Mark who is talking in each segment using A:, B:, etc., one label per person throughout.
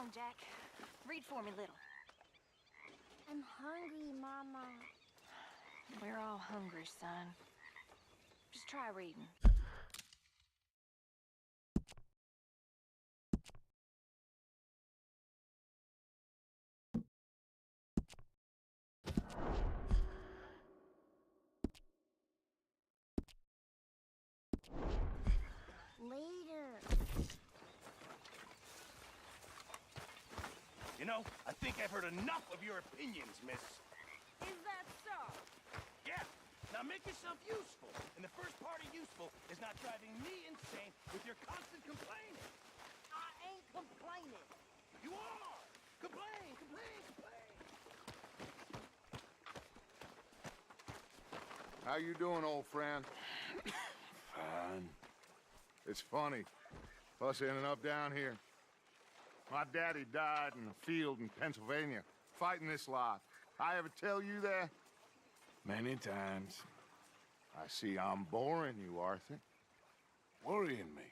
A: on, Jack. Read for me, little.
B: I'm hungry, Mama.
A: We're all hungry, son. Just try reading.
B: Later.
C: You know, I think I've heard enough of your opinions, miss.
A: Is that so?
C: Yeah. Now make yourself useful. And the first part of useful is not driving me insane with your constant complaining.
B: I ain't complaining.
C: You are! Complain, complain, complain!
D: How you doing, old friend?
C: Fine.
D: It's funny. Us ending up down here. My daddy died in a field in Pennsylvania, fighting this lot. I ever tell you that?
C: Many times.
D: I see I'm boring you, Arthur.
C: Worrying me.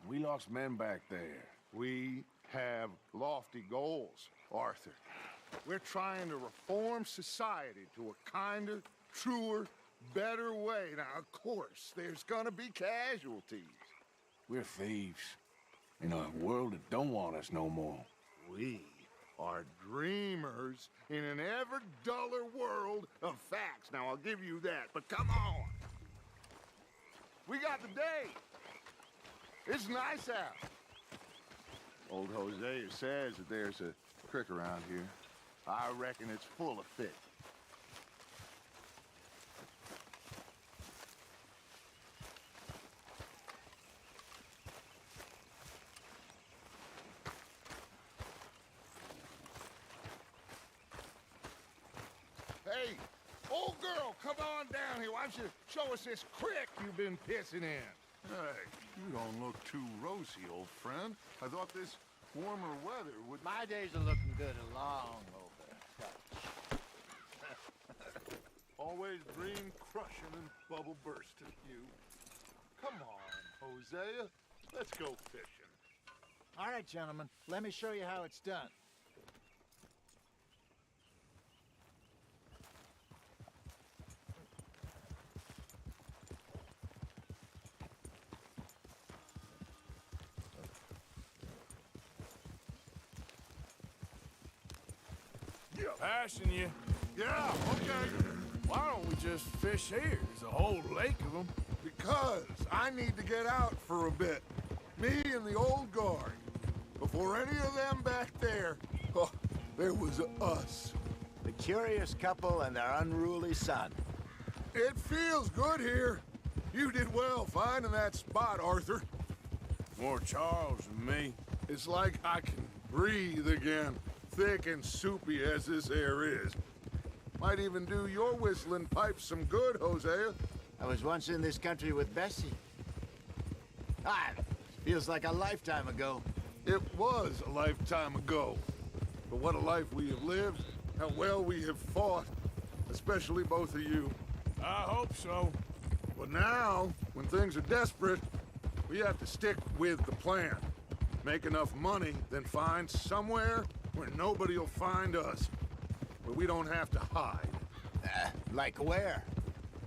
C: We lost men back there.
D: We have lofty goals, Arthur. We're trying to reform society to a kinder, truer, better way. Now, of course, there's gonna be casualties.
C: We're thieves. In a world that don't want us no more.
D: We are dreamers in an ever duller world of facts. Now, I'll give you that, but come on. We got the day. It's nice out. Old Hosea says that there's a creek around here. I reckon it's full of fish. Hey, old girl, come on down here. Why don't you show us this creek you've been pissing in?
E: Hey, you don't look too rosy, old friend. I thought this warmer weather would...
F: My days are looking good along over.
E: Always dream crushing and bubble bursting, you. Come on, Hosea. Let's go fishing.
F: All right, gentlemen, let me show you how it's done.
G: Passing you.
E: Yeah, okay.
G: Why don't we just fish here? There's a whole lake of them.
E: Because I need to get out for a bit. Me and the old guard. Before any of them back there, oh, there was us.
F: The curious couple and their unruly son.
E: It feels good here. You did well finding that spot, Arthur.
G: More Charles than me.
E: It's like I can breathe again, thick and soupy as this air is. Might even do your whistling pipes some good, Hosea.
F: I was once in this country with Bessie. Ah, feels like a lifetime ago.
E: It was a lifetime ago. But what a life we have lived, how well we have fought, especially both of you.
G: I hope so.
E: But now, when things are desperate, we have to stick with the plan. Make enough money, then find somewhere where nobody will find us. Where we don't have to hide.
F: Like where?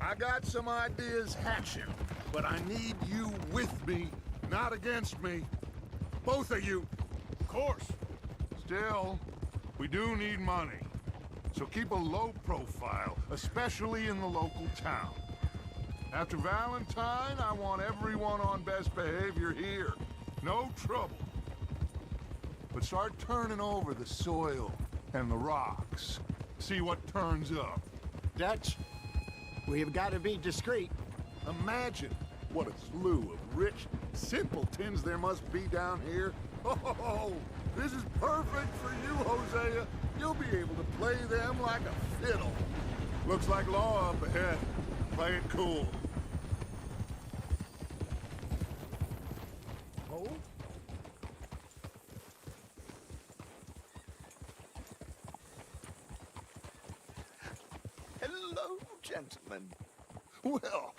E: I got some ideas hatching, but I need you with me, not against me. Both of you.
G: Of course.
E: Still, we do need money. So keep a low profile, especially in the local town. After Valentine, I want everyone on best behavior here. No trouble. But start turning over the soil and the rocks. See what turns up.
F: Dutch, we've got to be discreet.
E: Imagine what a slew of rich simpletons there must be down here. Oh, this is perfect for you, Hosea. You'll be able to play them like a fiddle. Looks like law up ahead. Play it cool. Oh?
H: Hello, gentlemen.
E: Well,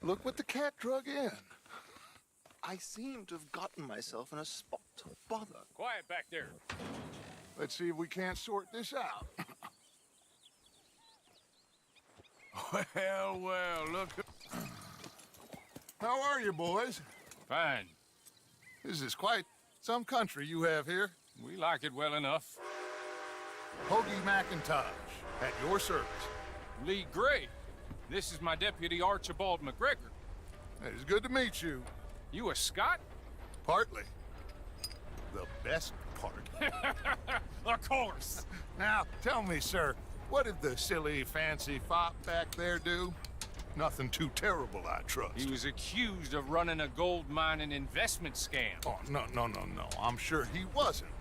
E: look what the cat drug in.
H: I seem to have gotten myself in a spot.
D: bother.
G: Quiet back there.
E: Let's see if we can't sort this out.
G: Well, well, look.
E: How are you, boys?
G: Fine.
E: This is quite some country you have here.
G: We like it well enough.
E: Hoagie McIntosh, at your service.
G: Lee Gray. This is my deputy Archibald McGregor.
E: It is good to meet you.
G: You a Scot?
E: Partly. The best part.
G: Of course.
E: Now, tell me, sir, what did the silly, fancy fop back there do? Nothing too terrible, I trust.
G: He was accused of running a gold mining investment scam.
E: Oh, no. I'm sure he wasn't.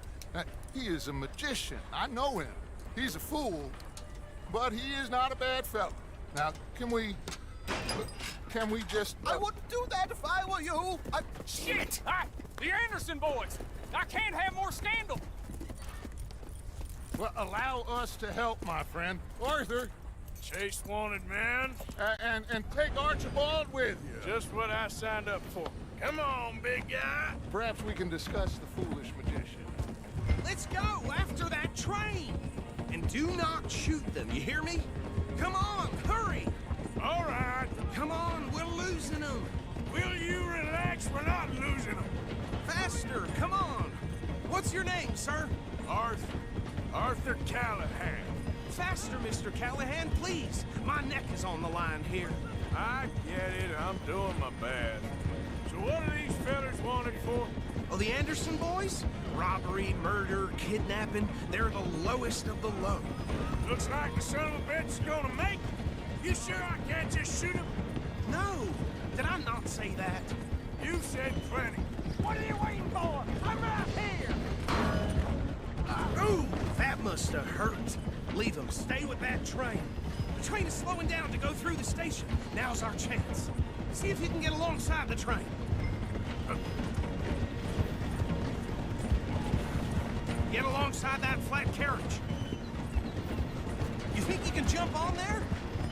E: He is a magician. I know him. He's a fool, but he is not a bad fellow. Now, can we just...
C: I wouldn't do that if I were you.
G: Shit! The Anderson boys! I can't have more scandal!
E: Well, allow us to help, my friend. Arthur,
G: Chase wanted man.
E: and take Archibald with you.
G: Just what I signed up for. Come on, big guy.
E: Perhaps we can discuss the foolish magician.
C: Let's go after that train. And do not shoot them, you hear me? Come on, hurry.
G: All right.
C: Come on, we're losing them.
G: Will you relax? We're not losing them.
C: Faster, come on. What's your name, sir?
G: Arthur Callahan.
C: Faster, Mr. Callahan, please. My neck is on the line here.
G: I get it. I'm doing my best. So what are these fellas wanted for?
C: Oh, the Anderson boys? Robbery, murder, kidnapping. They're the lowest of the low.
G: Looks like the son of a bitch is gonna make it. You sure I can't just shoot him?
C: No, did I not say that?
G: You said plenty.
C: What are you waiting for? I'm right here! Ooh, that must have hurt. Leave them. Stay with that train. The train is slowing down to go through the station. Now's our chance. See if you can get alongside the train. Get alongside that flat carriage. You think you can jump on there?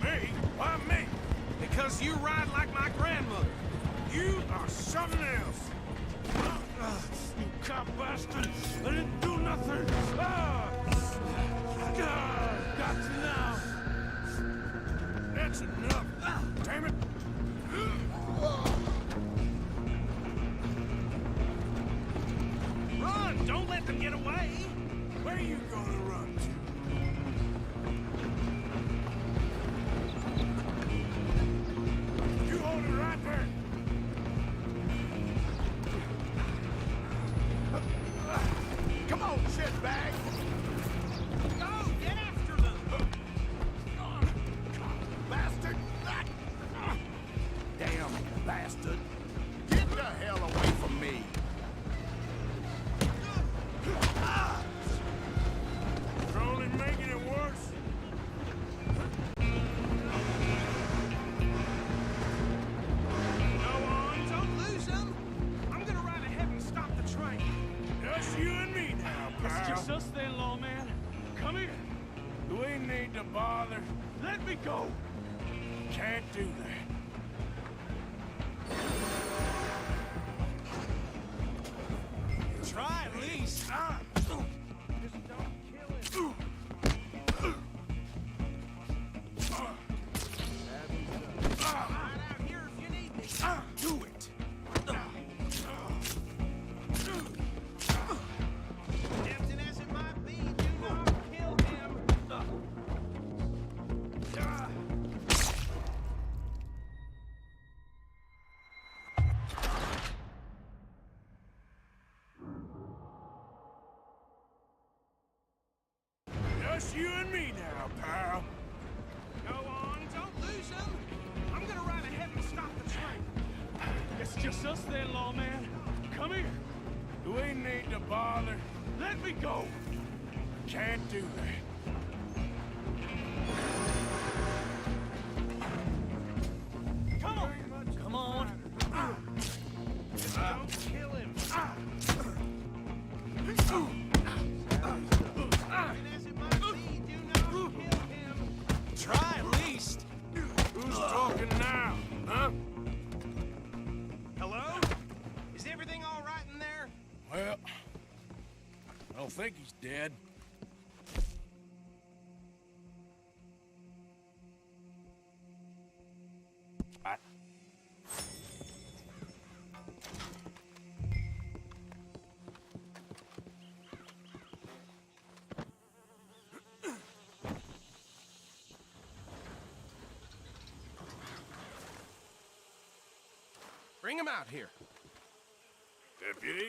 G: Me? Why me?
C: Because you ride like my grandmother.
G: You are something else. You cop bastard! I didn't do nothing! Ah! God, got you now! That's enough! Damn it!
C: Run! Don't let them get away!
G: Where are you gonna run to? You hold it right there!
D: Come on, shitbag!
C: Go! Get after them!
D: Bastard!
C: Damn bastard!
D: Get the hell away from me!
G: You're only making it worse.
C: Go on! Don't lose them! I'm gonna ride ahead and stop the train.
G: Just you and me now, pal.
C: It's just us then, lawman. Come here.
G: Do we need to bother?
C: Let me go.
G: Can't do that.
C: Try at least. Just don't kill him. Right out here if you need me.
G: Do it.
C: Tempting as it might be, do not kill him.
G: Just you and me now, pal.
C: Go on, don't lose him. I'm gonna ride ahead and stop the train.
H: It's just us then, lawman. Come here.
G: Do we need to bother?
H: Let me go.
G: Can't do that.
H: Come on. Come on.
C: Just don't kill him. Tempting as it might be, do not kill him. Try at least.
G: Who's talking now, huh?
C: Hello? Is everything all right in there?
G: Well, dead?
C: Bring him out here.
G: Deputy?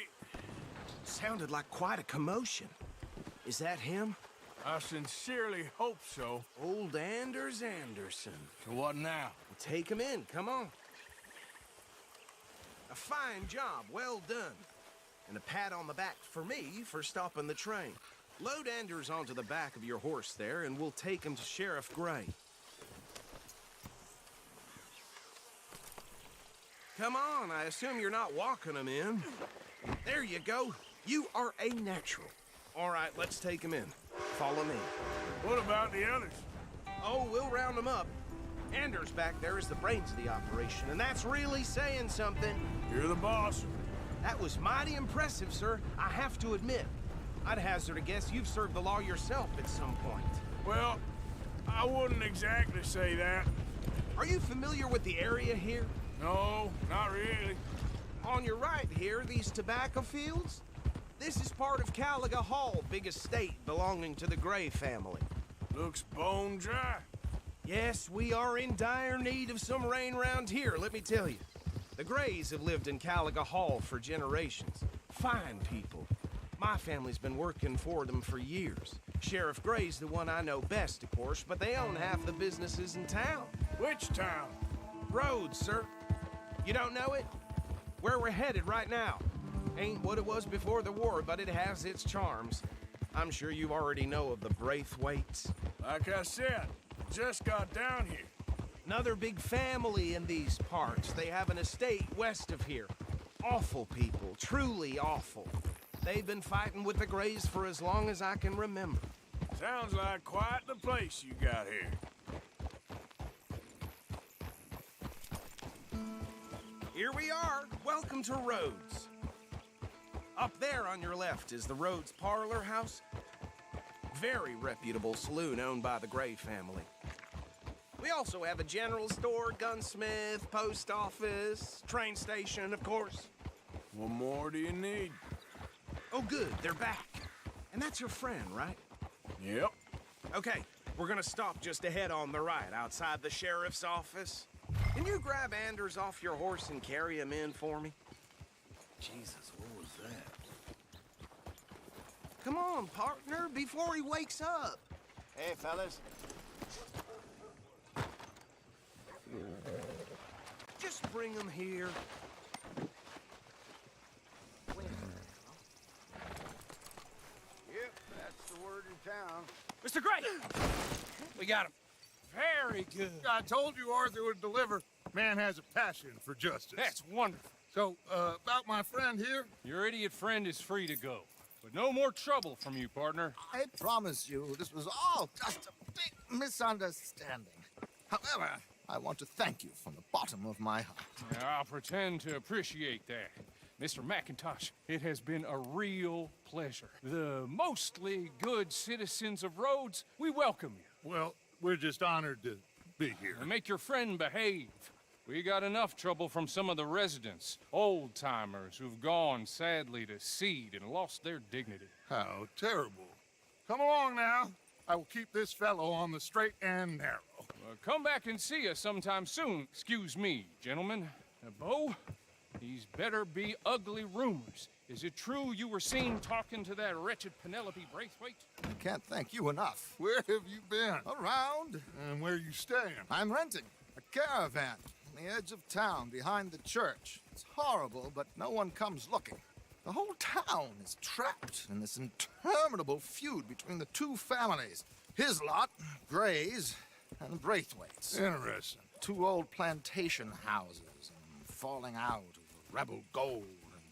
C: Sounded like quite a commotion. Is that him?
G: I sincerely hope so.
C: Old Anders Anderson.
G: So what now?
C: Take him in, come on. A fine job, well done. And a pat on the back for me for stopping the train. Load Anders onto the back of your horse there, and we'll take him to Sheriff Gray. Come on, I assume you're not walking him in. There you go. You are a natural. All right, let's take him in. Follow me.
G: What about the others?
C: Oh, we'll round them up. Anders back there is the brains of the operation, and that's really saying something.
G: You're the boss.
C: That was mighty impressive, sir. I have to admit. I'd hazard a guess you've served the law yourself at some point.
G: Well, I wouldn't exactly say that.
C: Are you familiar with the area here?
G: No, not really.
C: On your right here, these tobacco fields? This is part of Caliga Hall, big estate belonging to the Gray family.
G: Looks bone dry.
C: Yes, we are in dire need of some rain round here, let me tell you. The Grays have lived in Caliga Hall for generations. Fine people. My family's been working for them for years. Sheriff Gray's the one I know best, of course, but they own half the businesses in town.
G: Which town?
C: Rhodes, sir. You don't know it? Where we're headed right now. Ain't what it was before the war, but it has its charms. I'm sure you already know of the Braithwaites.
G: Like I said, just got down here.
C: Another big family in these parts. They have an estate west of here. Awful people, truly awful. They've been fighting with the Grays for as long as I can remember.
G: Sounds like quite the place you got here.
C: Here we are. Welcome to Rhodes. Up there on your left is the Rhodes Parlor House. Very reputable saloon owned by the Gray family. We also have a general store, gunsmith, post office, train station, of course.
G: What more do you need?
C: Oh, good. They're back. And that's your friend, right?
G: Yep.
C: Okay. We're gonna stop just ahead on the right, outside the sheriff's office. Can you grab Anders off your horse and carry him in for me?
D: Jesus, what was that?
C: Come on, partner, before he wakes up.
F: Hey, fellas.
C: Just bring him here.
D: Yep, that's the word in town.
H: Mr. Gray! We got him. Very good.
E: I told you Arthur would deliver. Man has a passion for justice.
H: That's wonderful.
E: So, about my friend here?
H: Your idiot friend is free to go. But no more trouble from you, partner.
I: I promise you, this was all just a big misunderstanding. However, I want to thank you from the bottom of my heart.
H: I'll pretend to appreciate that. Mr. McIntosh, it has been a real pleasure. The mostly good citizens of Rhodes, we welcome you.
E: Well, we're just honored to be here.
H: And make your friend behave. We got enough trouble from some of the residents, old-timers who've gone, sadly, to seed and lost their dignity.
E: How terrible. Come along now. I will keep this fellow on the straight and narrow.
H: Come back and see us sometime soon. Excuse me, gentlemen. Bo, these better be ugly rumors. Is it true you were seen talking to that wretched Penelope Braithwaite?
I: I can't thank you enough.
E: Where have you been?
I: Around.
E: And where are you staying?
I: I'm renting a caravan on the edge of town behind the church. It's horrible, but no one comes looking. The whole town is trapped in this interminable feud between the two families. His lot, Gray's, and Braithwaite's.
E: Interesting.
I: Two old plantation houses and falling out over rebel gold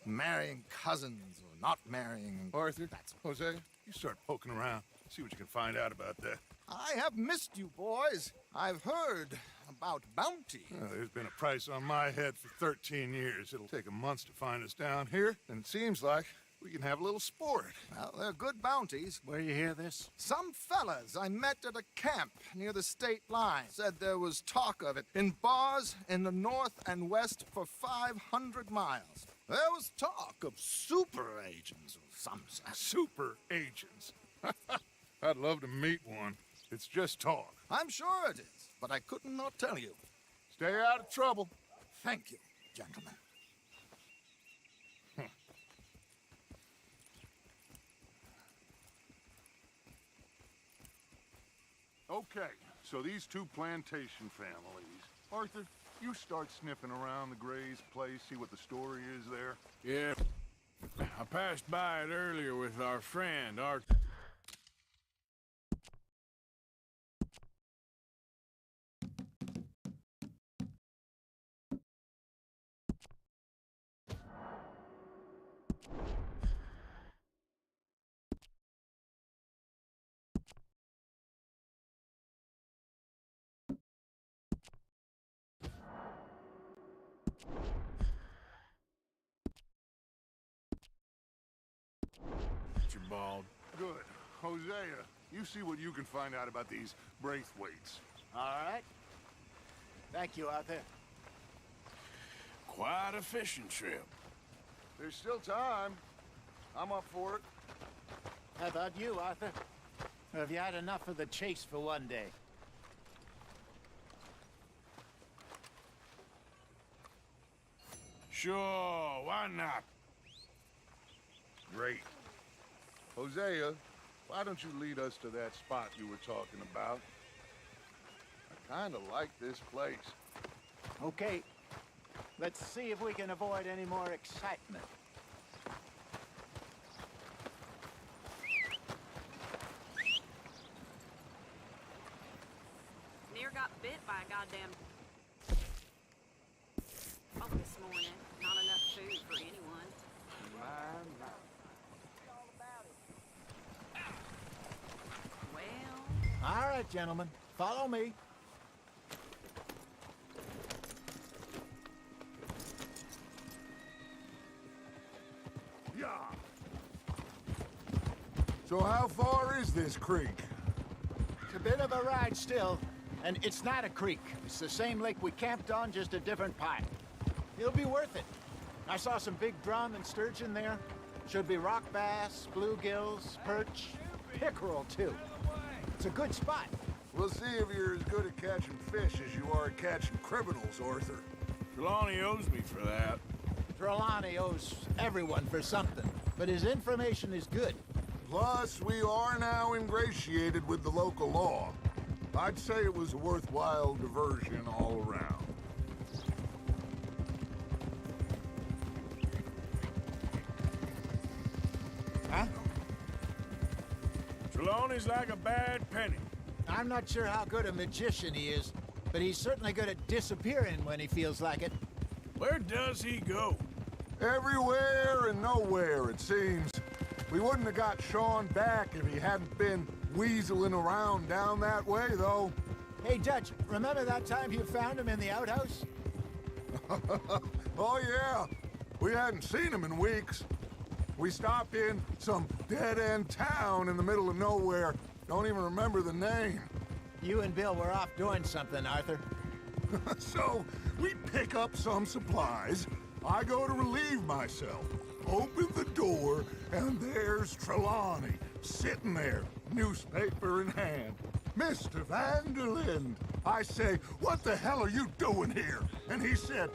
I: and marrying cousins or not marrying.
E: Arthur, Jose, you start poking around. See what you can find out about that.
I: I have missed you, boys. I've heard about bounty.
E: There's been a price on my head for 13 years. It'll take a month to find us down here, and it seems like
I: We can have a little sport. Well, they're good bounties.
F: Where you hear this?
I: Some fellas I met at a camp near the state line said there was talk of it in bars in the north and west for 500 miles. There was talk of super agents of some sort.
E: Super agents. I'd love to meet one. It's just talk.
I: I'm sure it is, but I couldn't not tell you.
E: Stay out of trouble.
I: Thank you, gentlemen.
E: Okay, so these two plantation families. Arthur, you start sniffing around the Gray's place, see what the story is there.
G: Yeah. I passed by it earlier with our friend, Arthur. Bald.
E: Good. Hosea, you see what you can find out about these Braithwaites.
F: All right. Thank you, Arthur.
G: Quite a fishing trip.
E: There's still time. I'm up for it.
F: How about you, Arthur? Or have you had enough of the chase for one day?
G: Sure, why not?
E: Great. Hosea, why don't you lead us to that spot you were talking about? I kind of like this place.
F: Okay. Let's see if we can avoid any more excitement.
A: Near got bit by a goddamn... Oh, this morning. Not enough food for anyone.
F: All right, gentlemen. Follow me.
E: Yeah. So how far is this creek?
F: It's a bit of a ride still, and it's not a creek. It's the same lake we camped on, just a different pipe. It'll be worth it. I saw some big drum and sturgeon there. Should be rock bass, bluegills, perch, pickerel too. It's a good spot.
E: We'll see if you're as good at catching fish as you are at catching criminals, Arthur.
G: Trelawney owes me for that.
F: Trelawney owes everyone for something, but his information is good.
E: Plus, we are now ingratiated with the local law. I'd say it was a worthwhile diversion all around.
F: Huh?
G: Trelawney's like a bad penny.
F: I'm not sure how good a magician he is, but he's certainly good at disappearing when he feels like it.
G: Where does he go?
E: Everywhere and nowhere, it seems. We wouldn't have got Sean back if he hadn't been weaseling around down that way, though.
F: Hey, Dutch, remember that time you found him in the outhouse?
E: Oh, yeah. We hadn't seen him in weeks. We stopped in some dead-end town in the middle of nowhere. Don't even remember the name.
F: You and Bill were off doing something, Arthur.
E: So, we pick up some supplies. I go to relieve myself. Open the door, and there's Trelawney, sitting there, newspaper in hand. Mr. Vanderland. I say, what the hell are you doing here? And he said,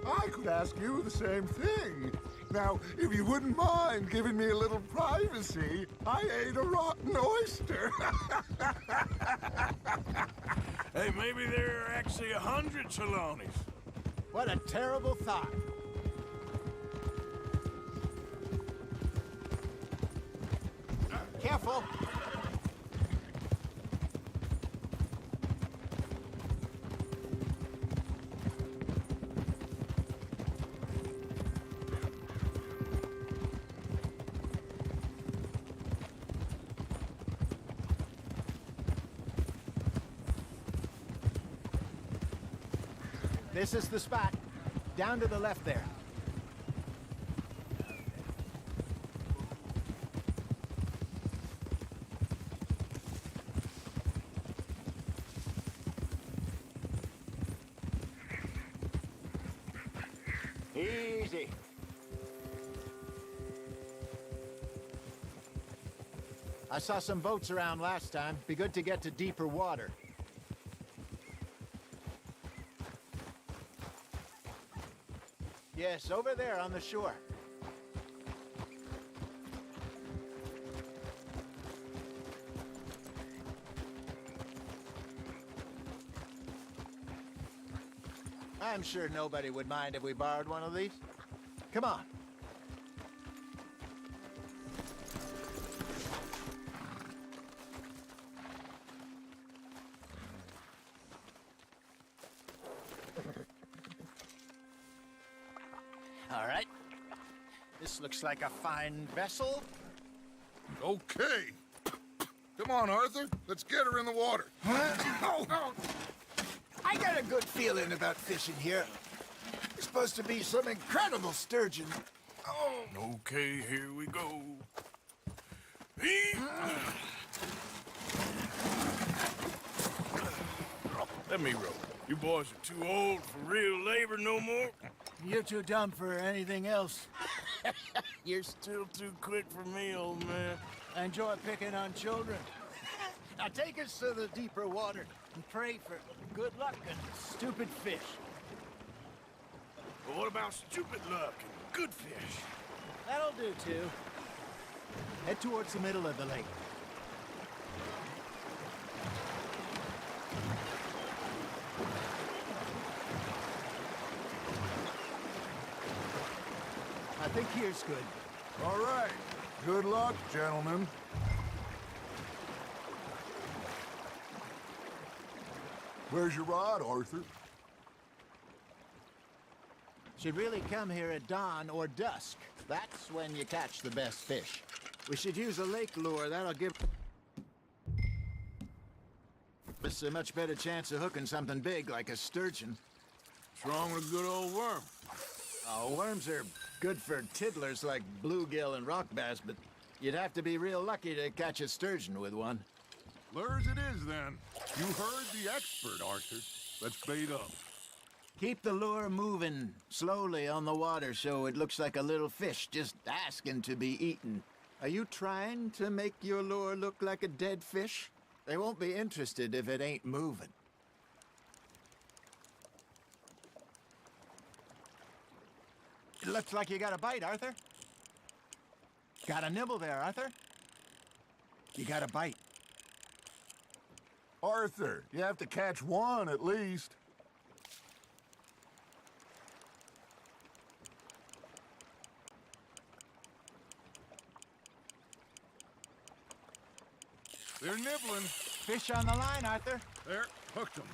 E: I could ask you the same thing. Now, if you wouldn't mind giving me a little privacy, I ate a rotten oyster.
G: Hey, maybe there are actually 100 Trelawneys.
F: What a terrible thought. Careful. This is the spot. Down to the left there. Easy. I saw some boats around last time. Be good to get to deeper water. Yes, over there on the shore. I'm sure nobody would mind if we borrowed one of these. Come on. All right. This looks like a fine vessel.
E: Okay. Come on, Arthur. Let's get her in the water.
F: Oh. I got a good feeling about fishing here. It's supposed to be some incredible sturgeon. Oh.
G: Okay, here we go. Let me row. You boys are too old for real labor no more.
F: You're too dumb for anything else.
G: You're still too quick for me, old man.
F: I enjoy picking on children. Now take us to the deeper water and pray for good luck and stupid fish.
G: But what about stupid luck and good fish?
F: That'll do, too. Head towards the middle of the lake. I think here's good.
E: All right. Good luck, gentlemen. Where's your rod, Arthur?
F: Should really come here at dawn or dusk. That's when you catch the best fish. We should use a lake lure. That'll give us a much better chance of hooking something big like a sturgeon.
G: What's wrong with a good old worm?
F: Oh, worms are good for tiddlers like bluegill and rock bass, but you'd have to be real lucky to catch a sturgeon with one.
E: Lures it is, then. You heard the expert, Arthur. Let's bait up.
F: Keep the lure moving slowly on the water so it looks like a little fish just asking to be eaten. Are you trying to make your lure look like a dead fish? They won't be interested if it ain't moving. It looks like you got a bite, Arthur. Got a nibble there, Arthur. You got a bite.
E: Arthur, you have to catch one at least. They're nibbling.
F: Fish on the line, Arthur.
E: There, hooked them.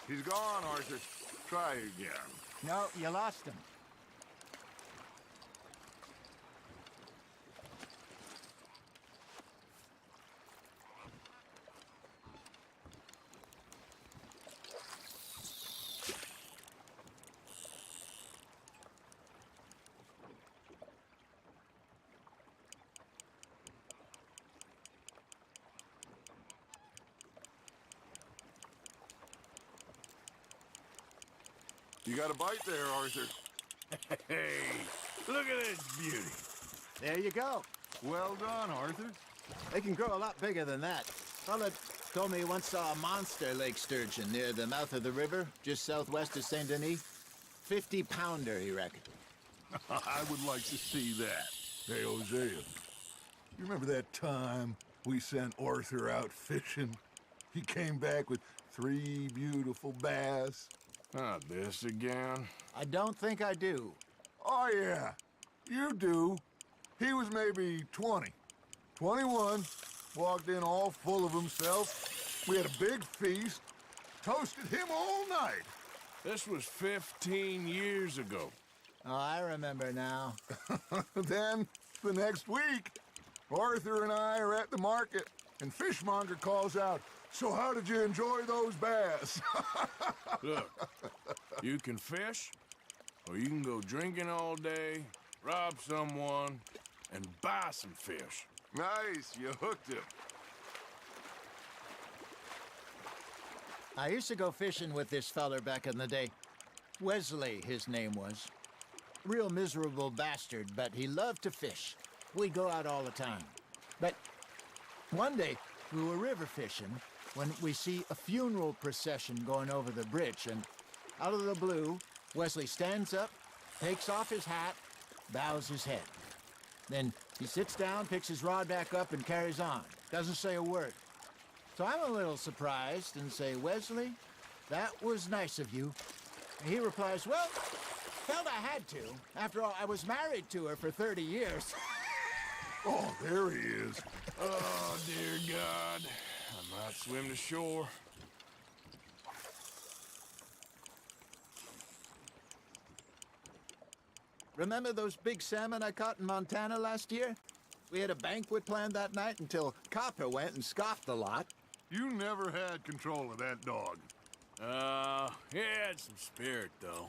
E: He's gone, Arthur. Try again.
F: No, you lost him.
E: You got a bite there, Arthur.
G: Hey, look at this beauty.
F: There you go.
E: Well done, Arthur.
F: They can grow a lot bigger than that. Fella told me he once saw a monster lake sturgeon near the mouth of the river, just southwest of Saint Denis. 50-pounder, he reckoned.
E: I would like to see that. Hey, Hosea, you remember that time we sent Arthur out fishing? He came back with 3 beautiful bass.
G: Not this again.
F: I don't think I do.
E: Oh, yeah, you do. He was maybe 20, 21, walked in all full of himself. We had a big feast, toasted him all night.
G: This was 15 years ago.
F: Oh, I remember now.
E: Then, the next week, Arthur and I are at the market, and Fishmonger calls out, "So how did you enjoy those bass?"
G: Look, you can fish, or you can go drinking all day, rob someone, and buy some fish.
E: Nice, you hooked him.
F: I used to go fishing with this feller back in the day. Wesley, his name was. Real miserable bastard, but he loved to fish. We'd go out all the time. But one day, we were river fishing when we see a funeral procession going over the bridge, and out of the blue, Wesley stands up, takes off his hat, bows his head. Then he sits down, picks his rod back up, and carries on. Doesn't say a word. So I'm a little surprised and say, "Wesley, that was nice of you." And he replies, "Well, felt I had to. After all, I was married to her for 30 years.
E: Oh, there he is.
G: Oh, dear God. I might swim to shore.
F: Remember those big salmon I caught in Montana last year? We had a banquet planned that night until Copper went and scoffed the lot.
E: You never had control of that dog.
G: He had some spirit, though.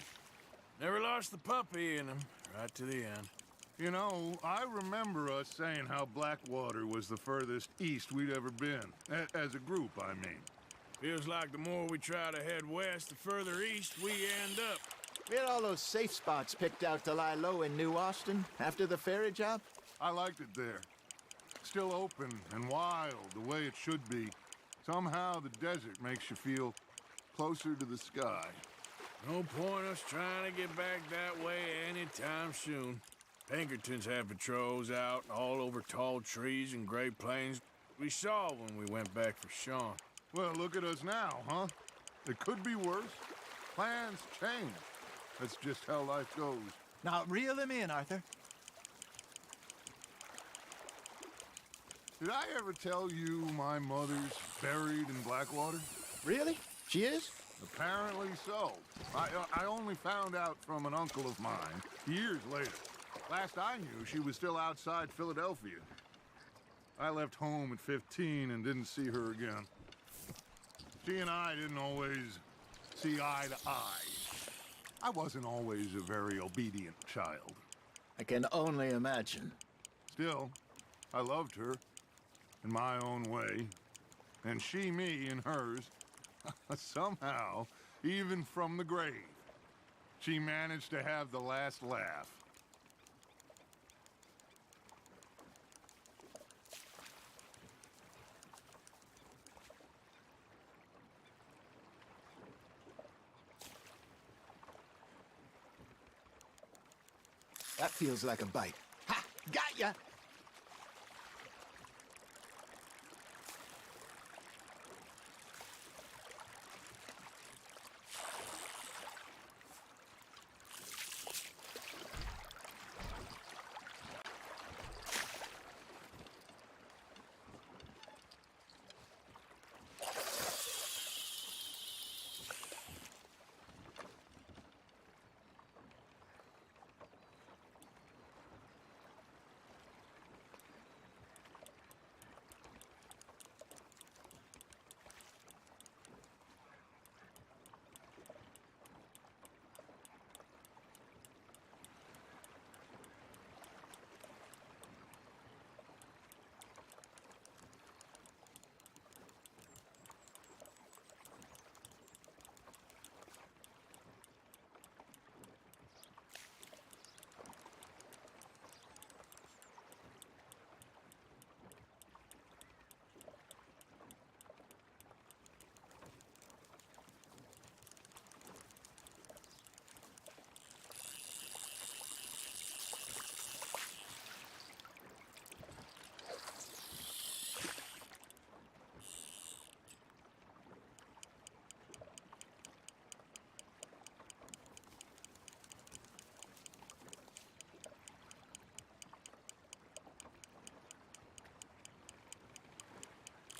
G: Never lost the puppy in him, right to the end.
E: You know, I remember us saying how Blackwater was the furthest east we'd ever been. As a group, I mean.
G: Feels like the more we try to head west, the further east we end up.
F: We had all those safe spots picked out to lie low in New Austin after the ferry job.
E: I liked it there. Still open and wild, the way it should be. Somehow the desert makes you feel closer to the sky.
G: No point us trying to get back that way anytime soon. Pinkertons have patrols out all over tall trees and Great Plains. We saw when we went back for Sean.
E: Well, look at us now, huh? It could be worse. Plans change. That's just how life goes.
F: Now, reel him in, Arthur.
E: Did I ever tell you my mother's buried in Blackwater?
F: Really? She is?
E: Apparently so. I only found out from an uncle of mine years later. Last I knew, she was still outside Philadelphia. I left home at 15 and didn't see her again. She and I didn't always see eye to eye. I wasn't always a very obedient child.
F: I can only imagine.
E: Still, I loved her in my own way, and she me in hers. Somehow, even from the grave, she managed to have the last laugh.
F: That feels like a bite. Ha! Got ya!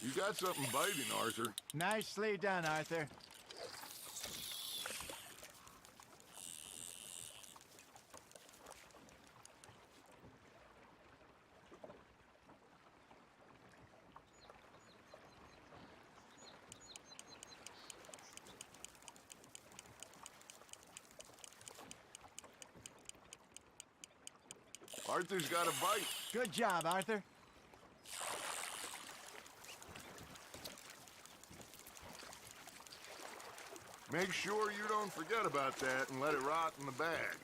E: You got something biting, Arthur.
F: Nicely done, Arthur.
D: Arthur's got a bite.
F: Good job, Arthur.
E: Make sure you don't forget about that and let it rot in the bag.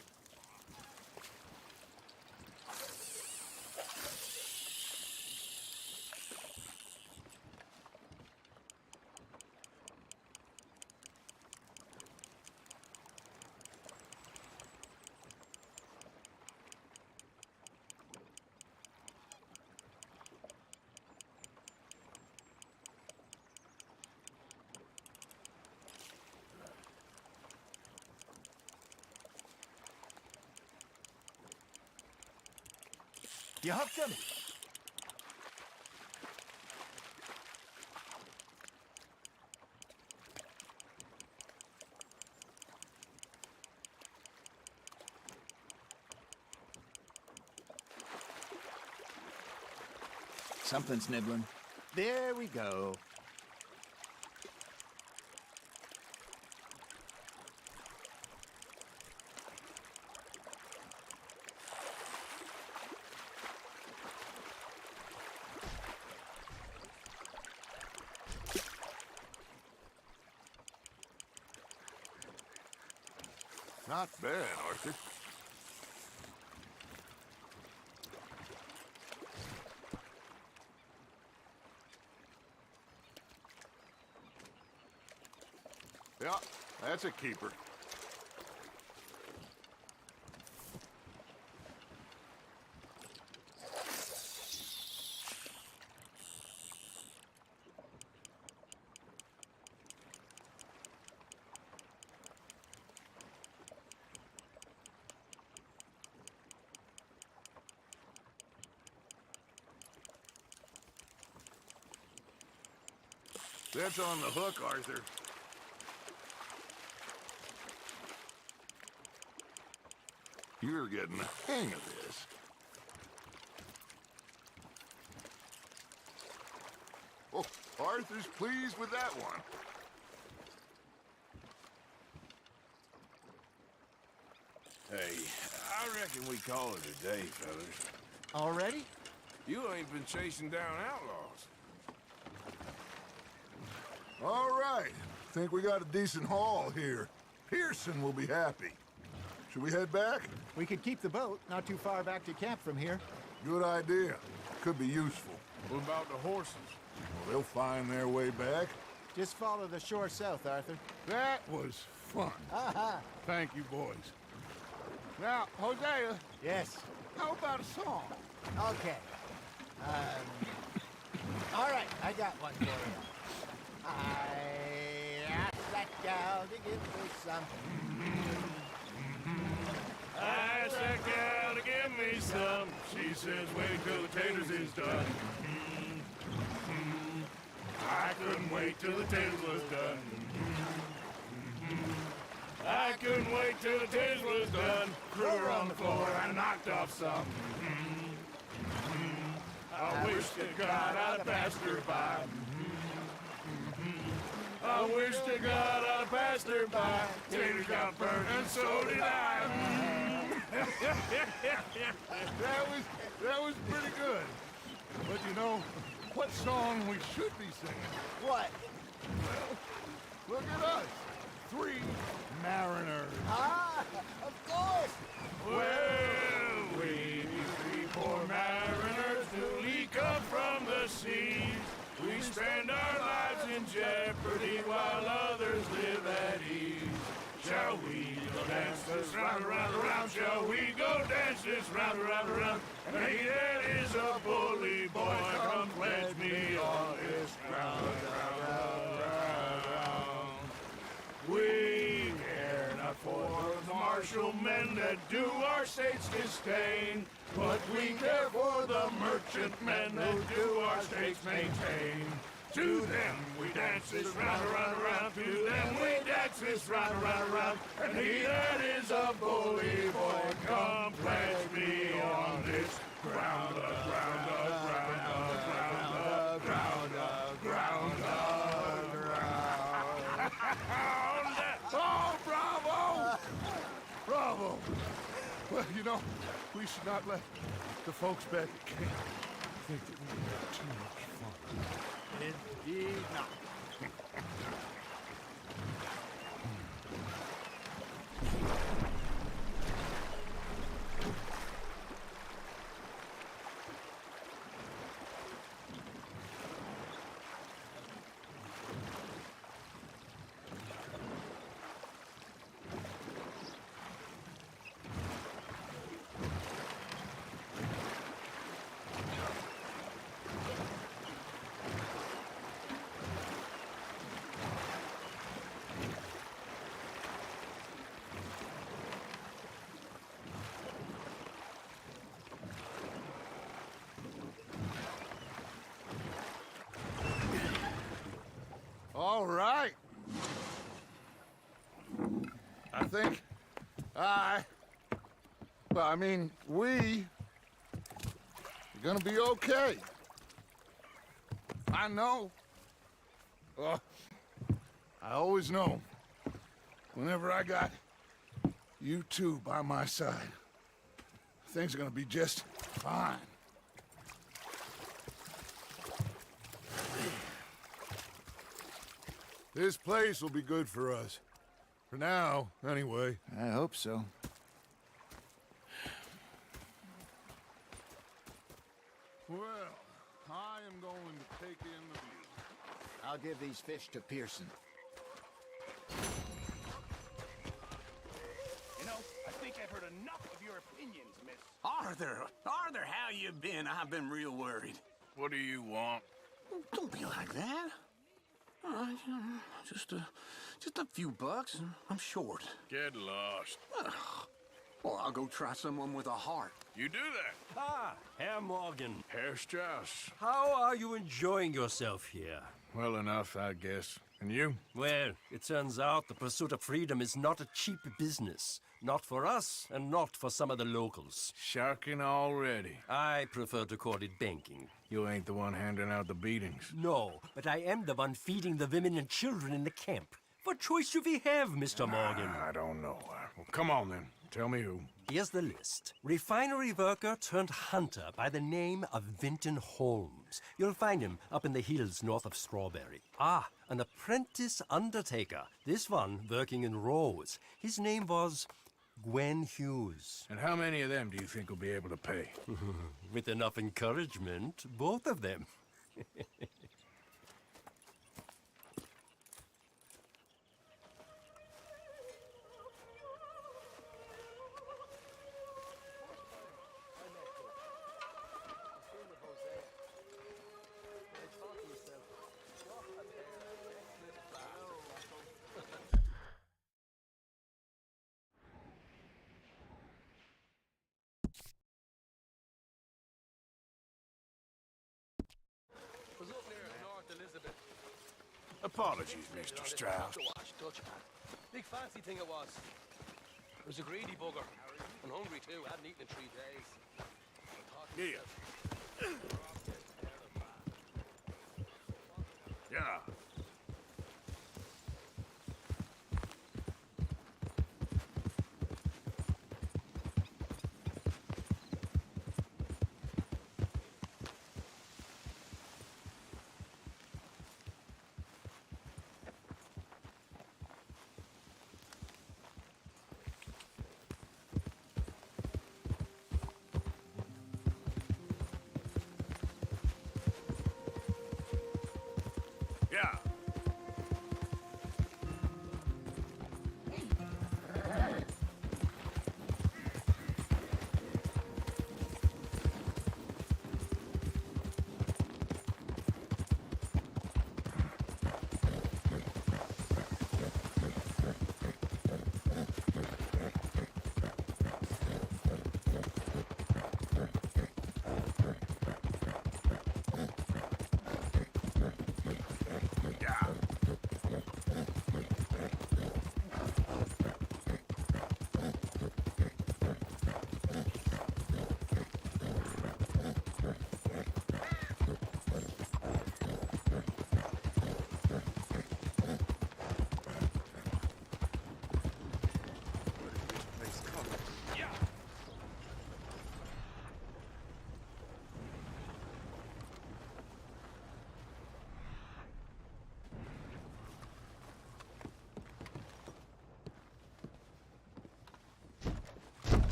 F: You hooked him? Something's nibbling. There we go.
E: Not bad, Arthur. Yeah, that's a keeper. That's on the hook, Arthur. You're getting the hang of this. Oh, Arthur's pleased with that one.
G: Hey, I reckon we call it a day, fellas.
F: Already?
G: You ain't been chasing down outlaws.
E: All right. Think we got a decent haul here. Pearson will be happy. Should we head back?
F: We could keep the boat not too far back to camp from here.
E: Good idea. Could be useful.
G: What about the horses?
E: Well, they'll find their way back.
F: Just follow the shore south, Arthur.
E: That was fun.
F: Aha!
E: Thank you, boys. Now, Hosea,
F: Yes.
E: how about a song?
F: Okay. All right, I got one for you. I asked that gal to give me some.
G: I asked that gal to give me some. She says, wait till the taters is done. I couldn't wait till the taters was done. I couldn't wait till the taters was done. Threw her on the floor and knocked off some. I wish to God I'd passed her by. I wish to God I'd passed her by. Taters got burned and so did I.
E: That was pretty good. But you know, what song we should be singing?
F: What?
E: Look at us. 3 mariners.
F: Ah, of course.
G: Well, we 3 poor mariners newly come from the seas. We spend our lives in jeopardy while others live at ease. Shall we go dance this round, around, around? Shall we go dance this round, around, around? And he that is a bully boy, come pledge me on this ground, round, round, round. We care not for the martial men that do our states disdain, but we care for the merchant men who do our states maintain. To them we dance this round, around, around. To them we dance this round, around, around. And he that is a bully boy, come pledge me on this ground, ground, ground, ground, ground, ground, ground.
E: Oh, bravo! Bravo! Well, you know, we should not let The folks back at camp think that we have too much fun.
F: Indeed not.
E: All right. I think we are gonna be okay. I know. I always know. Whenever I got you two by my side, things are gonna be just fine. This place will be good for us. For now, anyway.
F: I hope so.
E: Well, I am going to take in the view.
F: I'll give these fish to Pearson.
J: You know, I think I've heard enough of your opinions, miss.
K: Arthur, how you been? I've been real worried.
G: What do you want?
K: Don't be like that. Just a few bucks, and I'm short.
G: Get lost.
K: Well, I'll go try someone with a heart.
G: You do that.
L: Ah, Herr Morgan.
G: Herr Strauss.
L: How are you enjoying yourself here?
G: Well enough, I guess. And you?
L: Well, it turns out the pursuit of freedom is not a cheap business. Not for us, and not for some of the locals.
G: Sharking already.
L: I prefer to call it banking.
G: You ain't the one handing out the beatings.
L: No, but I am the one feeding the women and children in the camp. What choice do we have, Mr. Morgan?
G: I don't know. Well, come on then. Tell me who.
L: Here's the list. Refinery worker turned hunter by the name of Vinton Holmes. You'll find him up in the hills north of Strawberry. Ah, an apprentice undertaker. This one working in rows. His name was Gwen Hughes.
G: And how many of them do you think will be able to pay?
L: With enough encouragement, both of them.
G: Apologies, Mr. Strauss.
J: Big fancy thing it was. It was a greedy bugger. And hungry too. Hadn't eaten in 3 days.
G: Yeah. Yeah.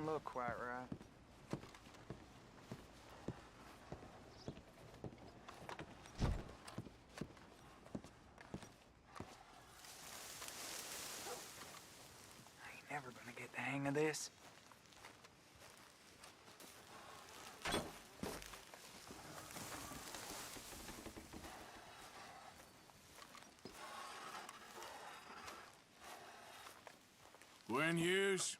M: doesn't look quite right. I ain't never gonna get the hang of this.
G: Gwen Hughes?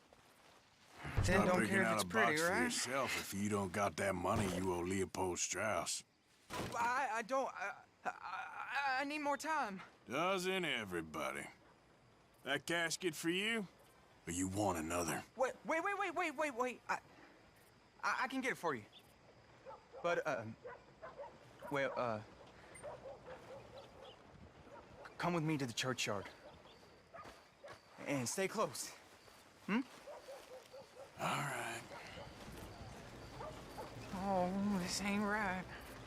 M: Then
G: Stop
M: don't
G: picking
M: care if
G: out
M: it's
G: a
M: pretty,
G: box for
M: right?
G: yourself if you don't got that money you owe Leopold Strauss.
M: I don't. I need more time.
G: Doesn't everybody? That casket for you? Or you want another?
M: Wait. I can get it for you. But, come with me to the churchyard. And stay close. Hmm?
G: All right.
M: Oh, this ain't right.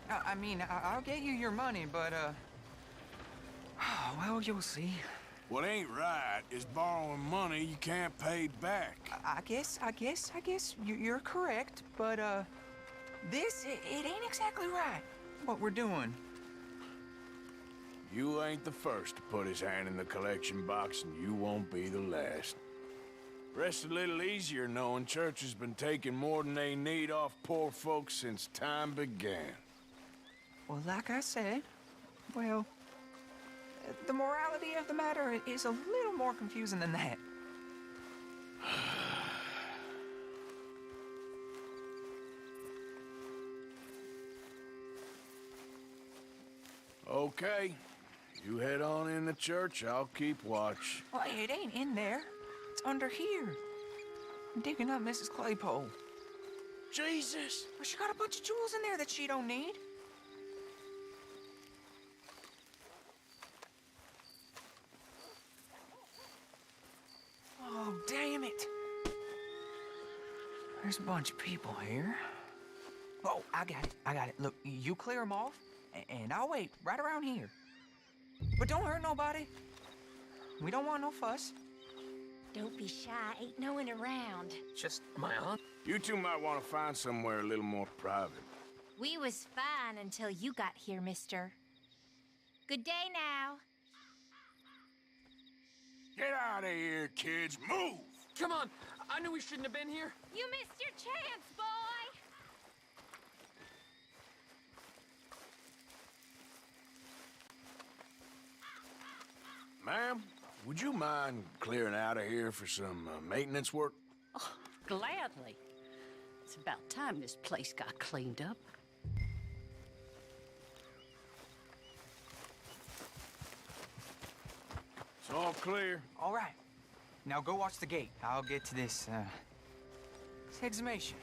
M: I mean, I'll get you your money, but, well, you'll see.
G: What ain't right is borrowing money you can't pay back.
M: I guess you're correct, but, this, it ain't exactly right, what we're doing.
G: You ain't the first to put his hand in the collection box, and you won't be the last. Rest a little easier knowing church has been taking more than they need off poor folks since time began.
M: Well, like I said, well, the morality of the matter is a little more confusing than that.
G: Okay. You head on in the church, I'll keep watch.
M: Well, it ain't in there. It's under here. I'm digging up Mrs. Claypole.
G: Jesus!
M: Well, she got a bunch of jewels in there that she don't need. Oh, damn it. There's a bunch of people here. Oh, I got it. Look, you clear them off, and I'll wait right around here. But don't hurt nobody. We don't want no fuss.
B: Don't be shy. Ain't no one around.
J: Just my aunt.
G: You two might want to find somewhere a little more private.
B: We was fine until you got here, mister. Good day now.
G: Get out of here, kids. Move!
J: Come on. I knew we shouldn't have been here.
B: You missed your chance, boy.
G: Ma'am, would you mind clearing out of here for some maintenance work?
N: Oh, gladly. It's about time this place got cleaned up.
G: It's all clear.
M: All right. Now go watch the gate. I'll get to this exhumation.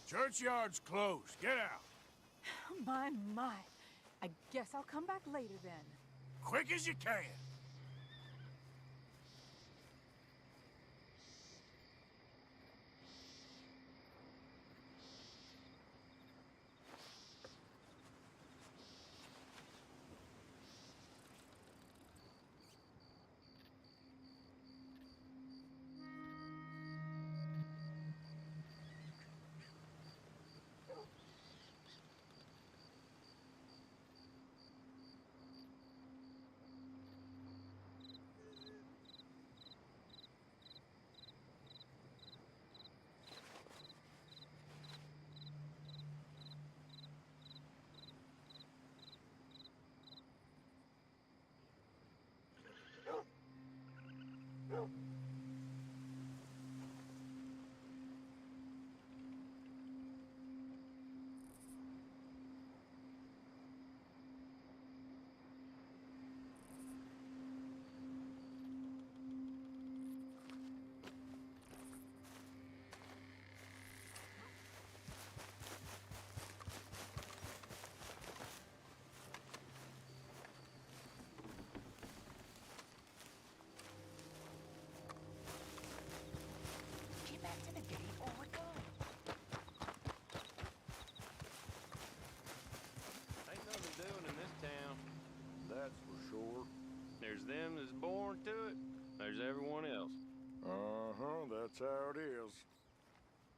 G: Churchyard's closed. Get out.
A: My. I guess I'll come back later then.
G: Quick as you can.
E: That's how it is.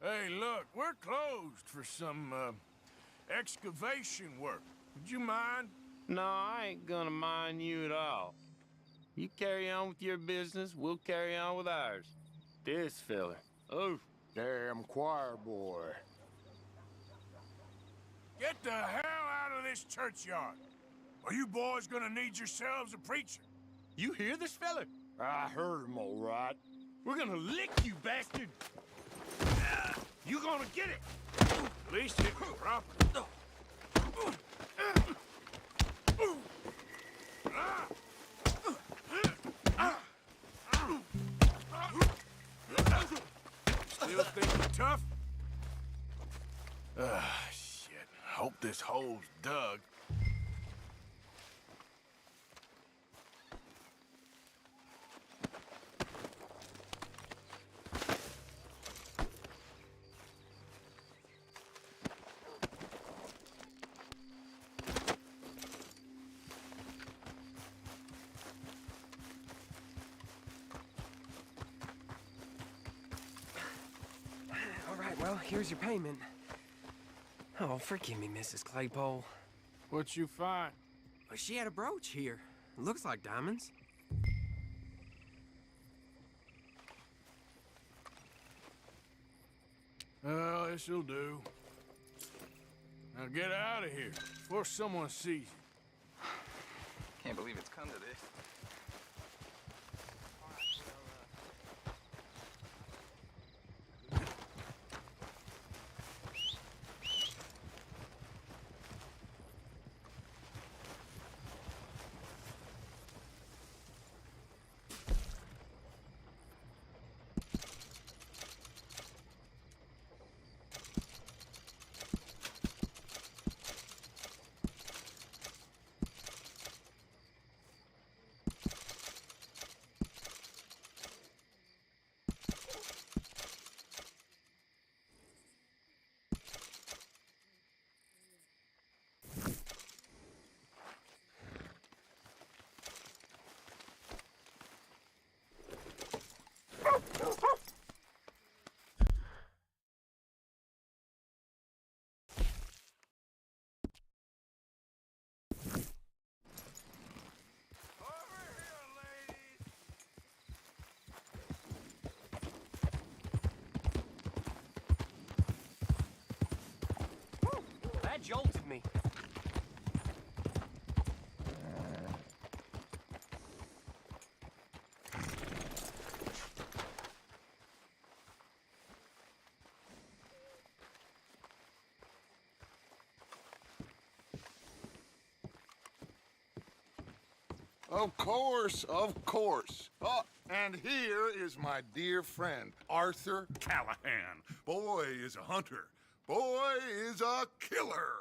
G: Hey, look, we're closed for some, excavation work. Would you mind?
O: No, I ain't gonna mind you at all. You carry on with your business, we'll carry on with ours. This fella. Oh,
E: Damn choir boy.
G: Get the hell out of this churchyard. Are you boys gonna need yourselves a preacher?
O: you hear this fella?
E: I heard him all right.
O: We're gonna lick you, bastard!
G: You gonna get it. At least hit me properly. Still think you're tough? Shit. Hope this hole's dug.
P: Well, here's your payment. Oh, forgive me, Mrs. Claypole.
G: What'd you find?
P: Well, she had a brooch here. Looks like diamonds.
G: Well, this'll do. Now get out of here before someone sees you.
M: Can't believe it's come to this.
P: That jolted me.
E: Of course, of course. Oh, and here is my dear friend, Arthur Callahan. Boy is a hunter. Boy is a killer.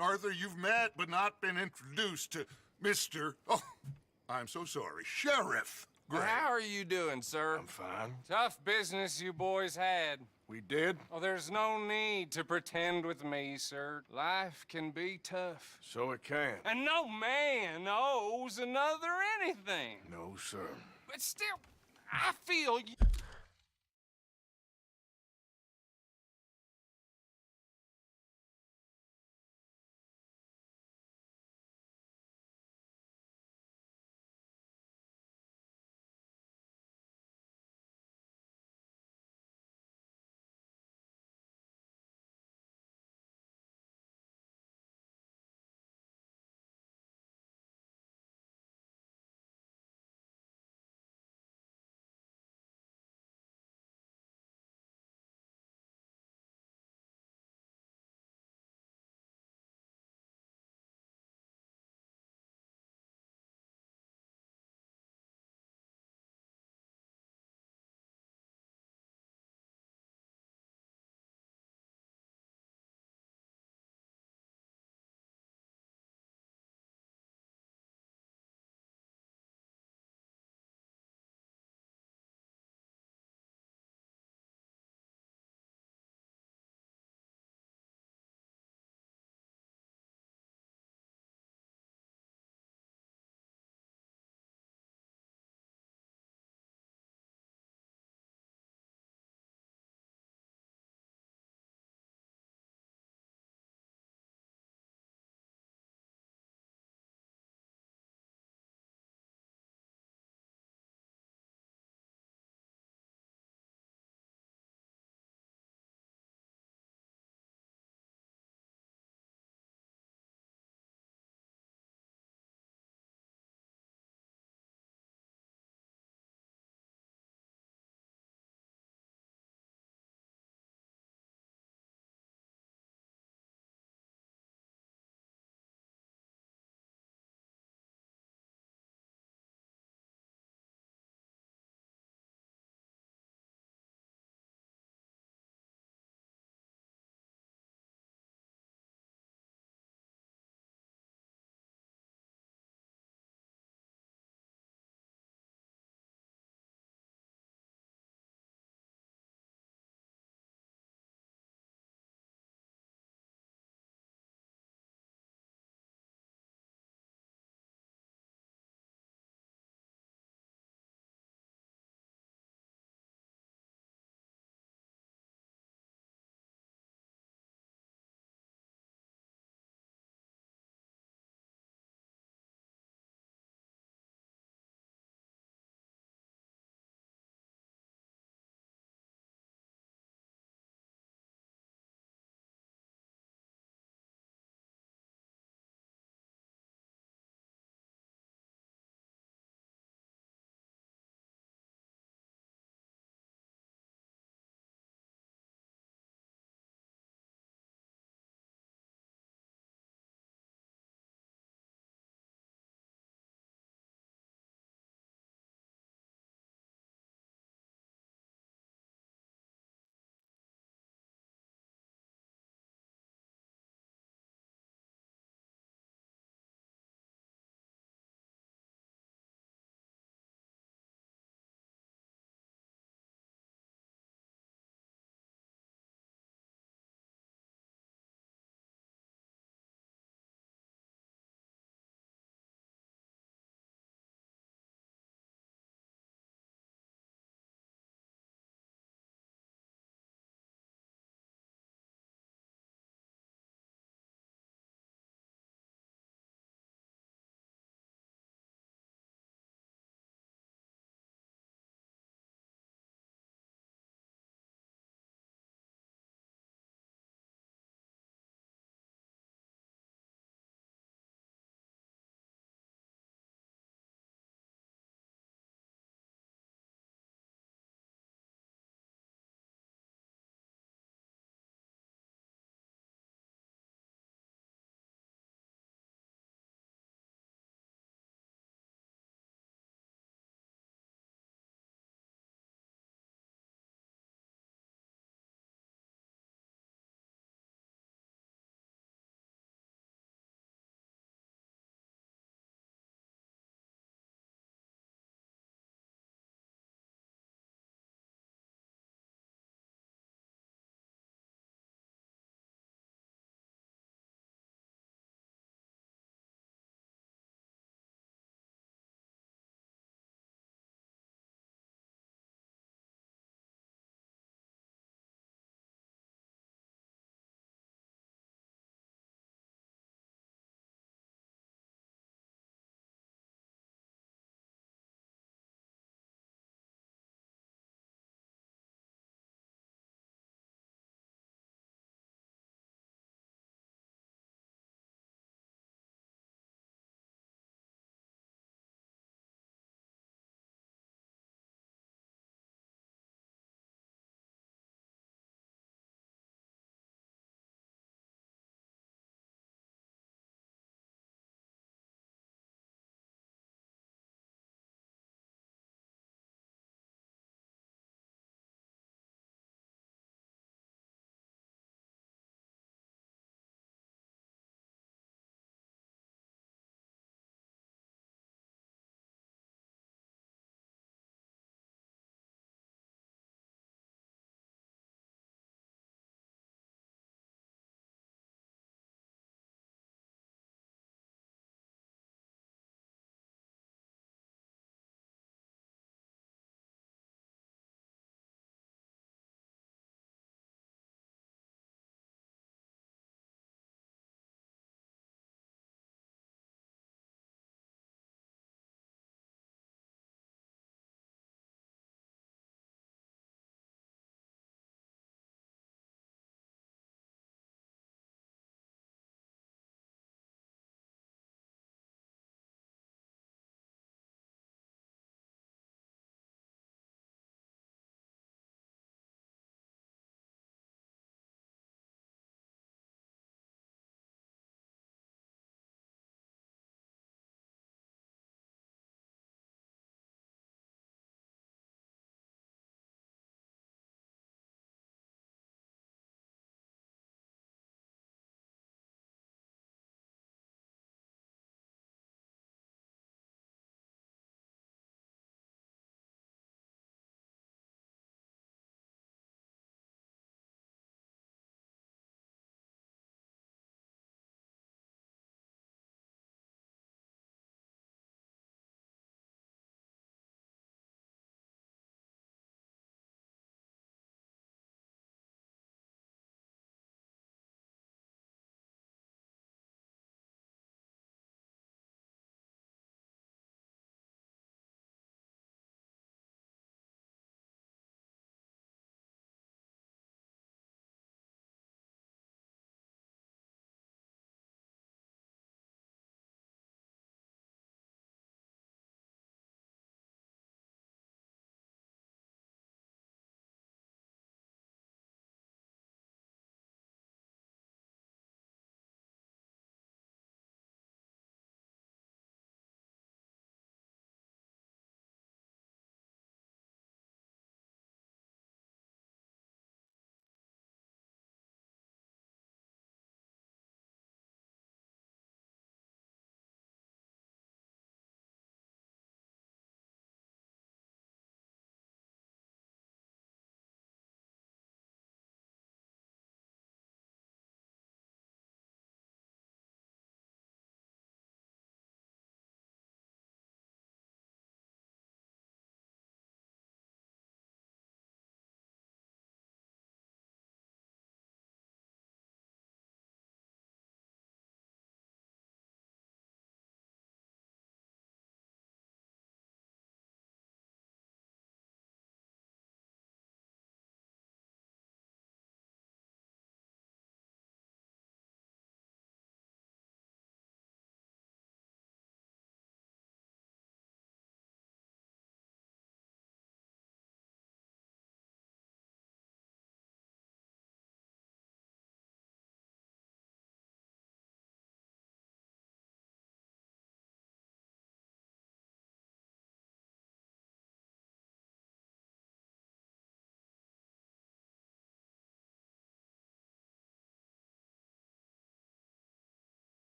E: Arthur, you've met but not been introduced to Mr. Oh, I'm so sorry, Sheriff Gray.
H: How are you doing, sir?
G: I'm fine.
H: Tough business you boys had.
G: We did?
H: Oh, there's no need to pretend with me, sir. Life can be tough.
G: So it can.
H: And no man owes another anything.
G: No, sir.
H: But still, I feel you...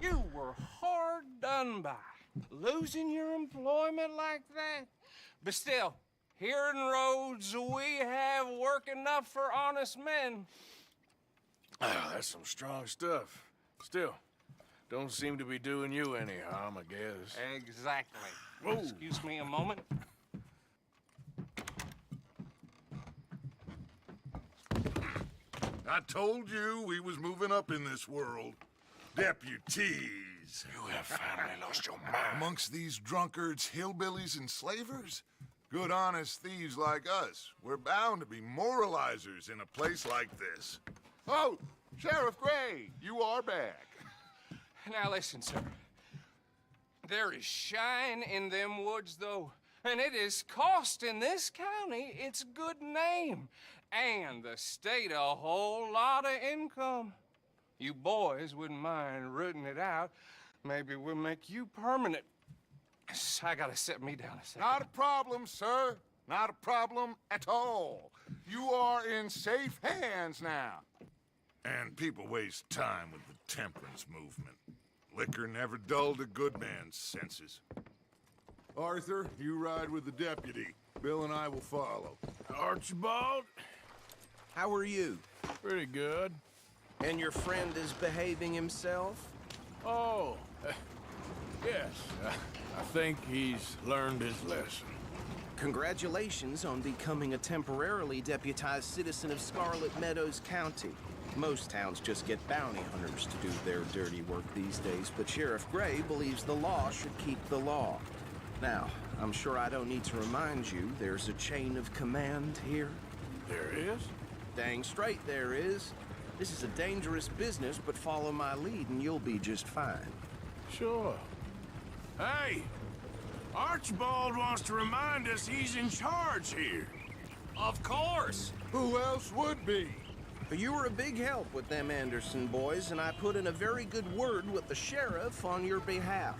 H: You were hard done by, losing your employment like that. But still, here in Rhodes, we have work enough for honest men.
G: Ah, that's some strong stuff. Still, don't seem to be doing you any harm, I guess.
H: Exactly.
G: Whoa.
H: Excuse me a moment.
E: I told you we was moving up in this world. Deputies.
G: You have finally lost your mind.
E: Amongst these drunkards, hillbillies, and slavers? Good honest thieves like us. We're bound to be moralizers in a place like this.
D: Oh, Sheriff Gray, you are back.
H: Now listen, sir. There is shine in them woods, though, and it is costing this county its good name and the state a whole lot of income. You boys wouldn't mind rooting it out. Maybe we'll make you permanent. I gotta sit me down a second.
E: Not a problem, sir. Not a problem at all. You are in safe hands now. And people waste time with the temperance movement. Liquor never dulled a good man's senses. Arthur, you ride with the deputy. Bill and I will follow.
G: Archibald?
C: How are you?
G: Pretty good.
C: And your friend is behaving himself?
G: Oh, yes. I think he's learned his lesson.
C: Congratulations on becoming a temporarily deputized citizen of Scarlet Meadows County. Most towns just get bounty hunters to do their dirty work these days, but Sheriff Gray believes the law should keep the law. Now, I'm sure I don't need to remind you there's a chain of command here.
G: There is?
C: Dang straight there is. This is a dangerous business, but follow my lead and you'll be just fine.
G: Sure. Hey! Archibald wants to remind us he's in charge here.
C: Of course!
E: Who else would be?
C: You were a big help with them Anderson boys, and I put in a very good word with the sheriff on your behalf.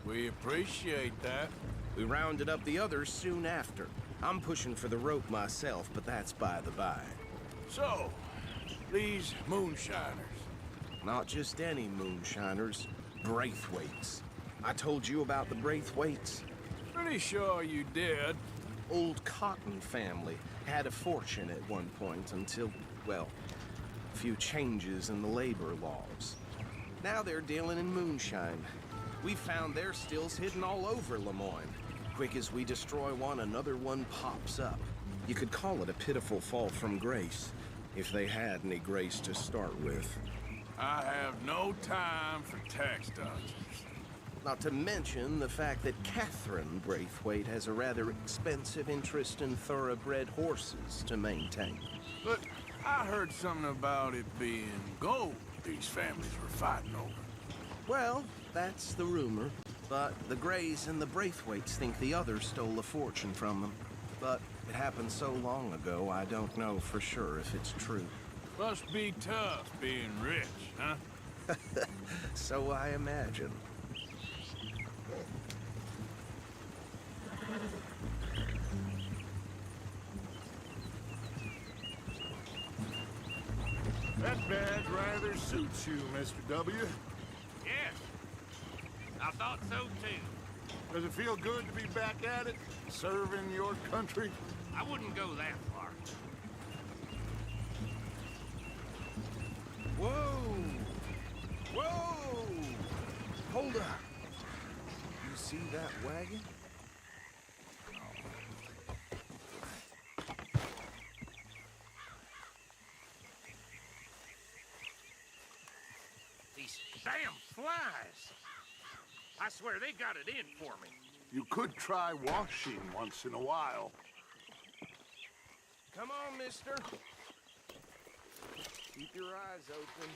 G: We appreciate that.
C: We rounded up the others soon after. I'm pushing for the rope myself, but that's by the by.
G: So, these moonshiners.
C: Not just any moonshiners, Braithwaites. I told you about the Braithwaites.
G: Pretty sure you did.
C: Old Cotton family had a fortune at one point until, well, a few changes in the labor laws. Now they're dealing in moonshine. We found their stills hidden all over Lemoyne. Quick as we destroy one, another one pops up. You could call it a pitiful fall from grace, if they had any grace to start with.
G: I have no time for tax dodgers.
C: Not to mention the fact that Catherine Braithwaite has a rather expensive interest in thoroughbred horses to maintain.
G: But I heard something about it being gold these families were fighting over.
C: Well, that's the rumor. But the Grays and the Braithwaites think the others stole a fortune from them. But it happened so long ago, I don't know for sure if it's true.
G: Must be tough being rich, huh?
C: So I imagine.
E: That badge rather suits you, Mr. W.
O: Yes, I thought so too.
E: Does it feel good to be back at it, serving your country?
O: I wouldn't go that far.
C: Whoa! Whoa! Hold up. You see that wagon?
O: These damn flies. I swear they got it in for me.
E: You could try washing once in a while.
C: Come on, mister. Keep your eyes open.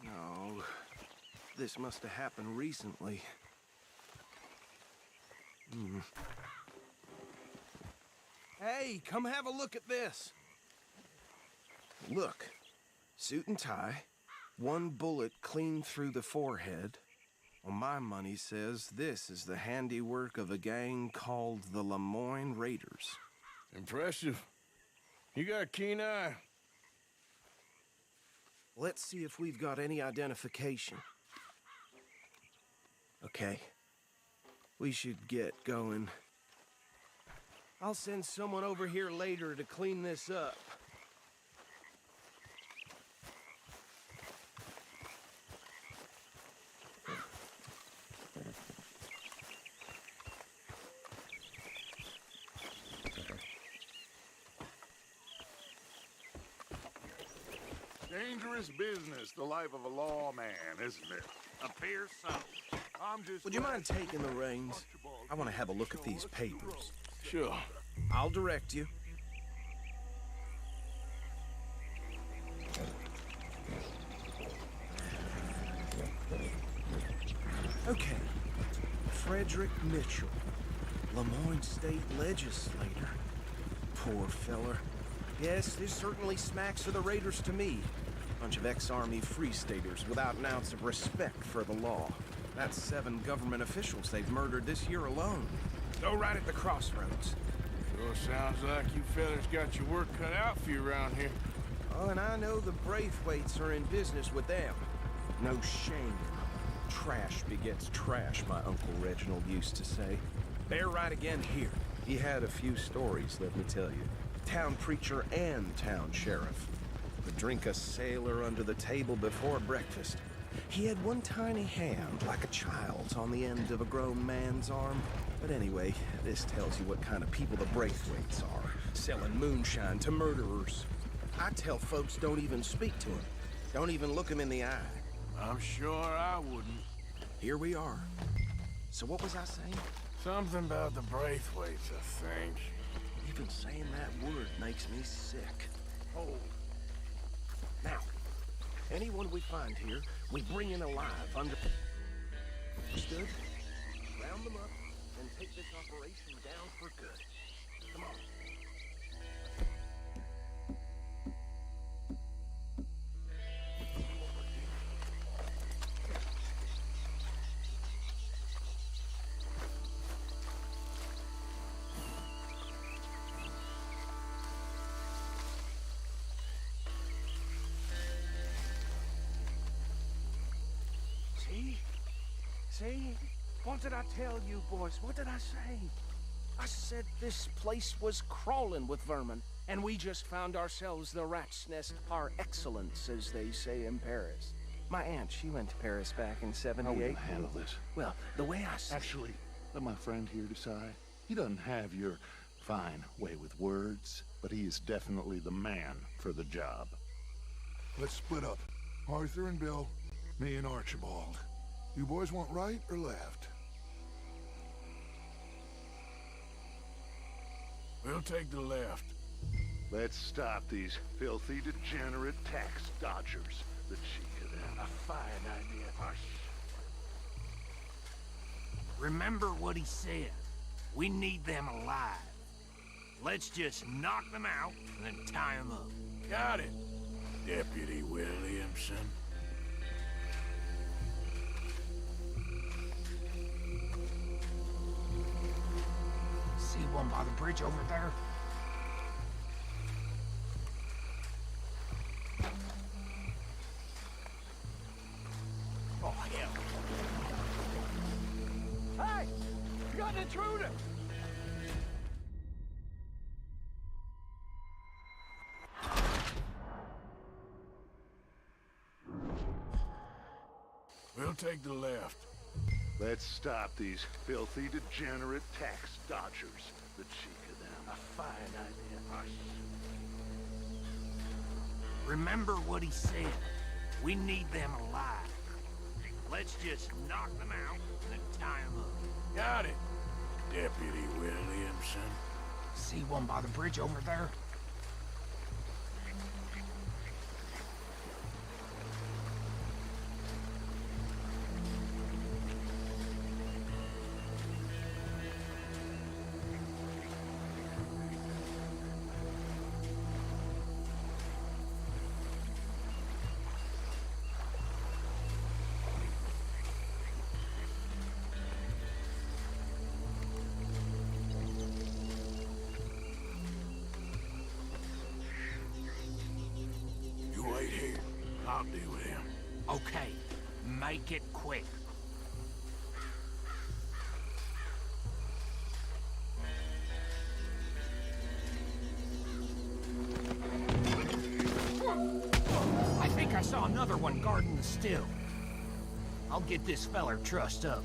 C: No, this must have happened recently. Hey, come have a look at this. Look, suit and tie, one bullet clean through the forehead, Well, my money says this is the handiwork of a gang called the Lemoyne Raiders.
G: Impressive. You got a keen eye.
C: Let's see if we've got any identification. Okay. We should get going. I'll send someone over here later to clean this up.
E: Dangerous business, the life of a lawman, isn't it? Appears so. I'm just...
C: Would you mind taking the reins? I want to have a look at these papers.
G: Sure.
C: I'll direct you. Okay. Frederick Mitchell, Lemoyne State Legislator. Poor feller. Yes, this certainly smacks of the Raiders to me. Bunch of ex-Army Free Staters without an ounce of respect for the law. That's 7 government officials they've murdered this year alone. Go right at the crossroads.
G: Sure sounds like you fellas got your work cut out for you around here.
C: Oh, and I know the Braithwaites are in business with them. No shame. Trash begets trash, my Uncle Reginald used to say. They're right again here. He had a few stories, let me tell you. Town preacher and town sheriff. Would drink a sailor under the table before breakfast. He had one tiny hand, like a child's, on the end of a grown man's arm. But anyway, this tells you what kind of people the Braithwaites are. Selling moonshine to murderers. I tell folks don't even speak to him. Don't even look him in the eye.
G: I'm sure I wouldn't.
C: Here we are. So what was I saying?
G: Something about the Braithwaites, I think.
C: Even saying that word makes me sick. Oh. Now, anyone we find here, we bring in alive under... Understood? Round them up and take this operation down for good. Come on. See? What did I tell you, boys? What did I say? I said this place was crawling with vermin, and we just found ourselves the rat's nest par excellence, as they say in Paris. My aunt, she went to Paris back in '78.
D: How will you handle this?
C: Well, the way I see...
D: Actually, let my friend here decide. He doesn't have your fine way with words, but he is definitely the man for the job.
E: Let's split up. Arthur and Bill, me and Archibald. You boys want right or left?
G: We'll take the left.
D: Let's stop these filthy, degenerate tax dodgers. The cheek of them.
K: A fine idea.
D: Hush.
K: Remember what he said. We need them alive. Let's just knock them out and then tie them up.
G: Got it, Deputy Williamson.
K: See one by the bridge over there? Oh, hell.
J: Hey! You got an intruder!
G: We'll take the left.
D: Let's stop these filthy, degenerate tax dodgers. The cheek of them.
K: A fine idea. Hush. Remember what he said. We need them alive. Let's just knock them out and then tie them up.
G: Got it, Deputy Williamson.
K: See one by the bridge over there?
O: I'll deal with him.
K: Okay, make it quick. I think I saw another one guarding the still. I'll get this feller trussed up.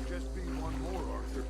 E: Just be one more, Arthur.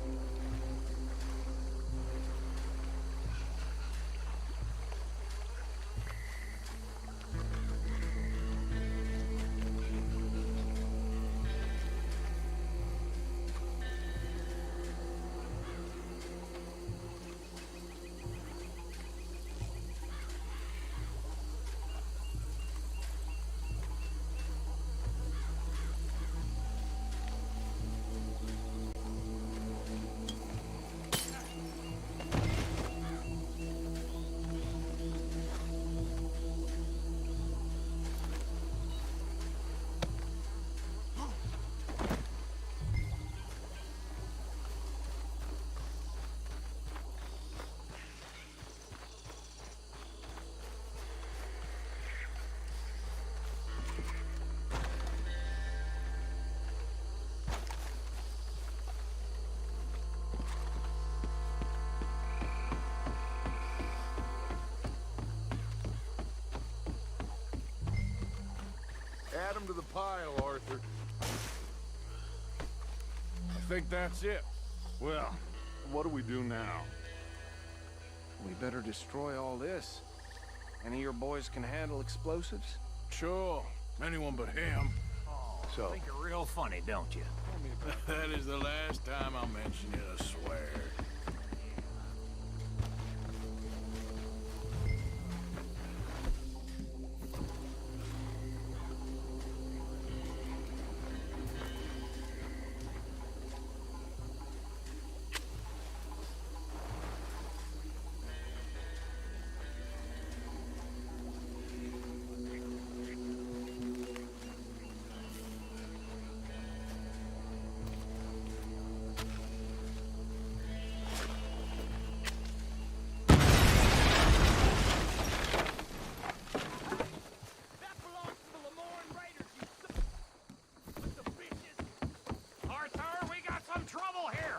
E: Add them to the pile, Arthur.
G: I think that's it.
E: Well, what do we do now?
C: We better destroy all this. Any of your boys can handle explosives?
G: Sure. Anyone but him.
K: Oh,
E: So-
K: think you're real funny, don't you?
G: That is the last time I'll mention it, I swear.
K: Arthur, we got some trouble here!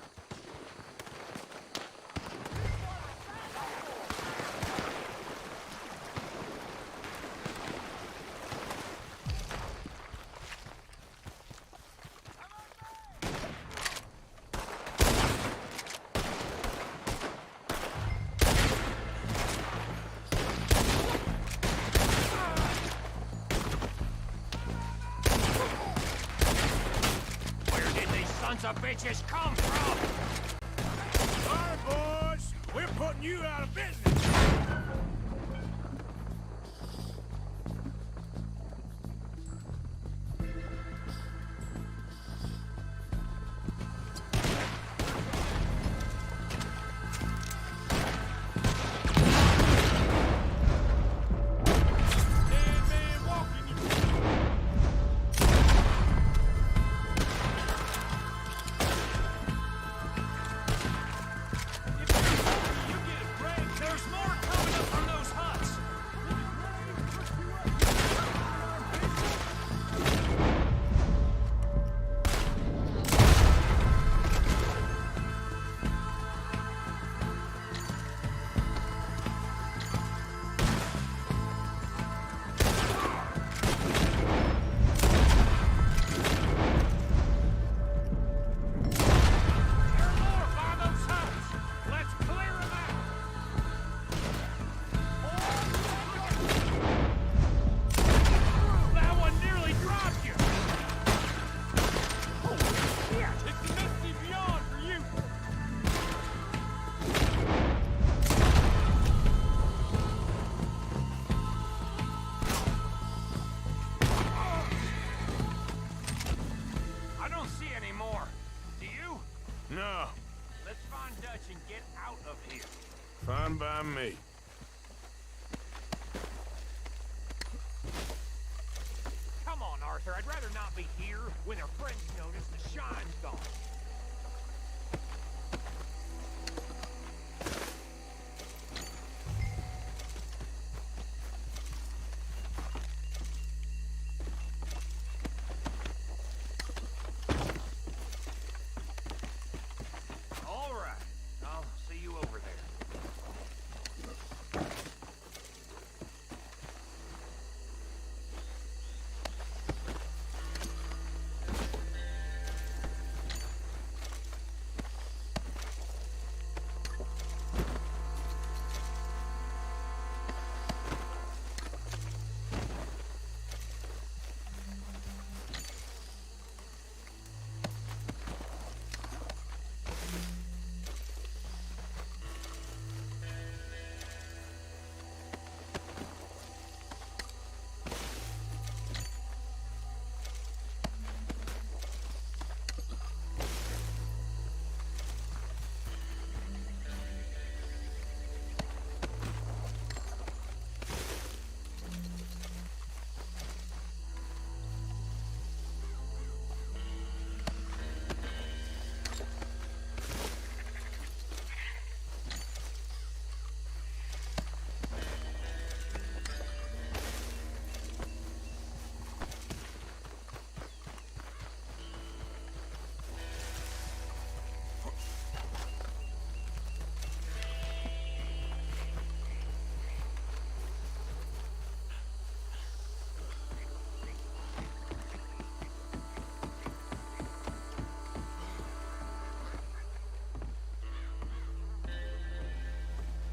K: Where did these sons of bitches come from?
G: All right, boys. We're putting you out of business. Dead man walking, you get a break. There's more coming up from those huts. There are more by those huts. Let's clear them out. That one nearly dropped you. Holy shit! It's the misty beyond for you.
K: I don't see any more. Do you?
G: No.
K: Let's find Dutch and get out of here.
G: Fine by me.
K: Come on, Arthur. I'd rather not be here when our friends notice the shine's gone. All right. I'll see you over there.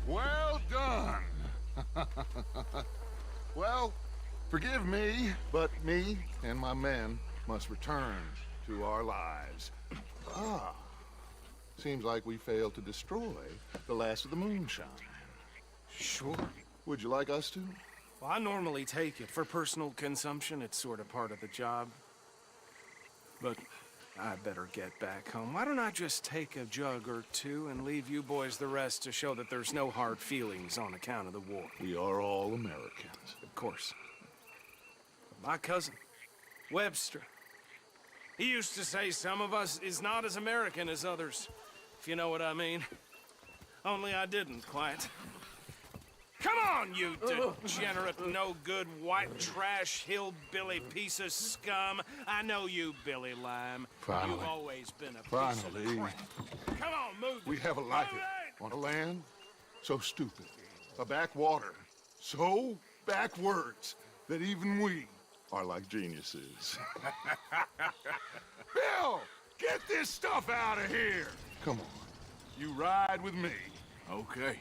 E: Well done. Well, forgive me, but me and my men must return to our lives. Ah, seems like we failed to destroy the last of the moonshine.
C: Sure.
E: Would you like us to?
C: Well, I normally take it for personal consumption. It's sort of part of the job. But I better get back home. Why don't I just take a jug or two and leave you boys the rest to show that there's no hard feelings on account of the war?
E: We are all Americans.
C: Of course. My cousin, Webster, he used to say some of us is not as American as others, if you know what I mean. Only I didn't quite. Come on, you degenerate, no-good, white trash, hillbilly piece of scum. I know you, Billy Lime.
E: Finally.
C: You've always been a piece of crap. Come on, move it.
E: We haven't liked it. On a land so stupid, a backwater so backwards that even we are like geniuses. Bill, get this stuff out of here. Come on, you ride with me.
G: Okay.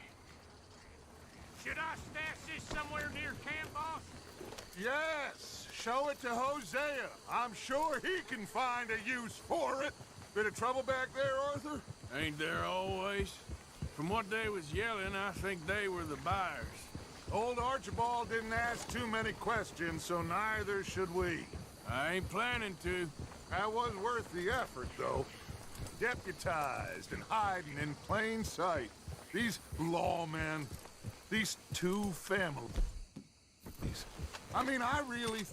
K: Should I stash this somewhere near camp, boss?
E: Yes, show it to Hosea. I'm sure he can find a use for it. Bit of trouble back there, Arthur?
G: Ain't there always? From what they was yelling, I think they were the buyers.
E: Old Archibald didn't ask too many questions, so neither should we.
G: I ain't planning to.
E: That was worth the effort, though. Deputized and hiding in plain sight. These lawmen, these two families. I mean, I really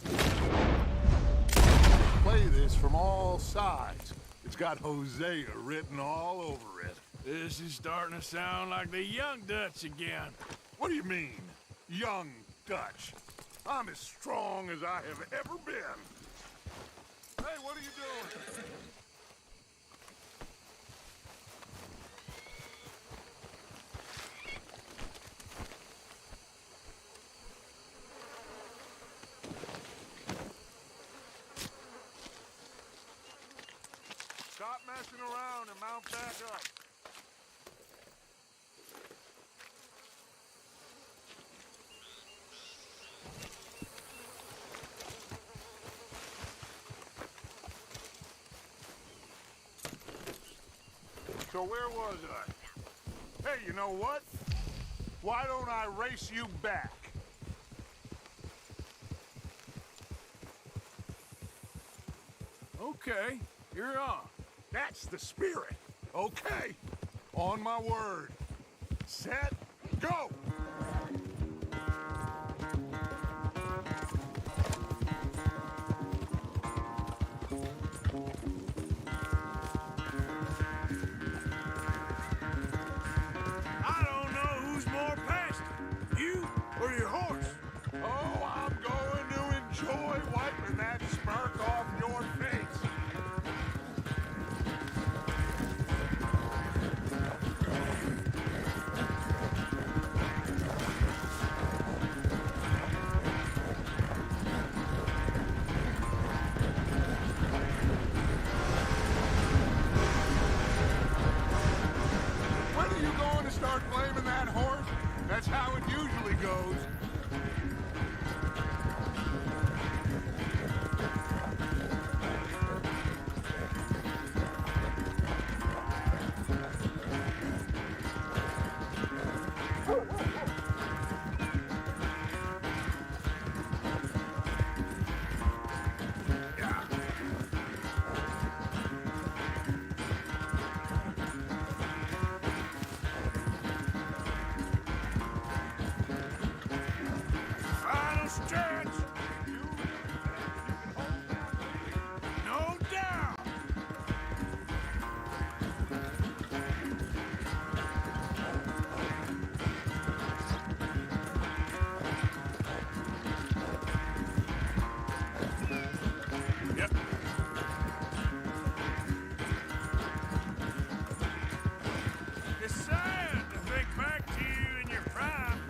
E: play this from all sides. It's got Hosea written all over it.
G: This is starting to sound like the Young Dutch again.
E: What do you mean, Young Dutch? I'm as strong as I have ever been. Hey, what are you doing? Stop messing around and mount back up. So where was I? Hey, you know what? Why don't I race you back?
G: Okay, you're on.
E: That's the spirit. Okay, on my word. Set. go!
G: I don't know who's more pasty, you or your horse.
E: Oh, I'm going to enjoy wiping that smirk off your face. When are you going to start blaming that horse? That's how it usually goes.
G: Final stretch. No doubt. Yep. It's sad to think back to you in your prime.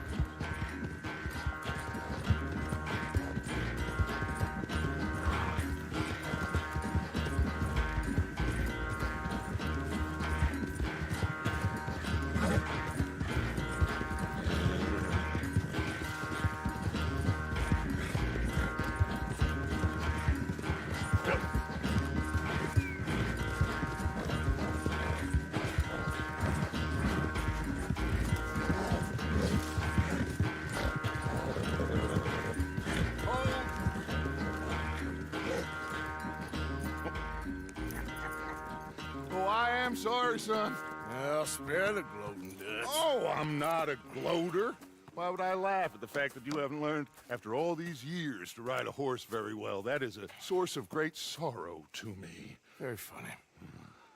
E: Oh, I am sorry, son.
G: Well, spare the gloating, Dutch.
E: Oh, I'm not a gloater. Why would I laugh at the fact that you haven't learned, after all these years, to ride a horse very well? That is a source of great sorrow to me.
G: Very funny.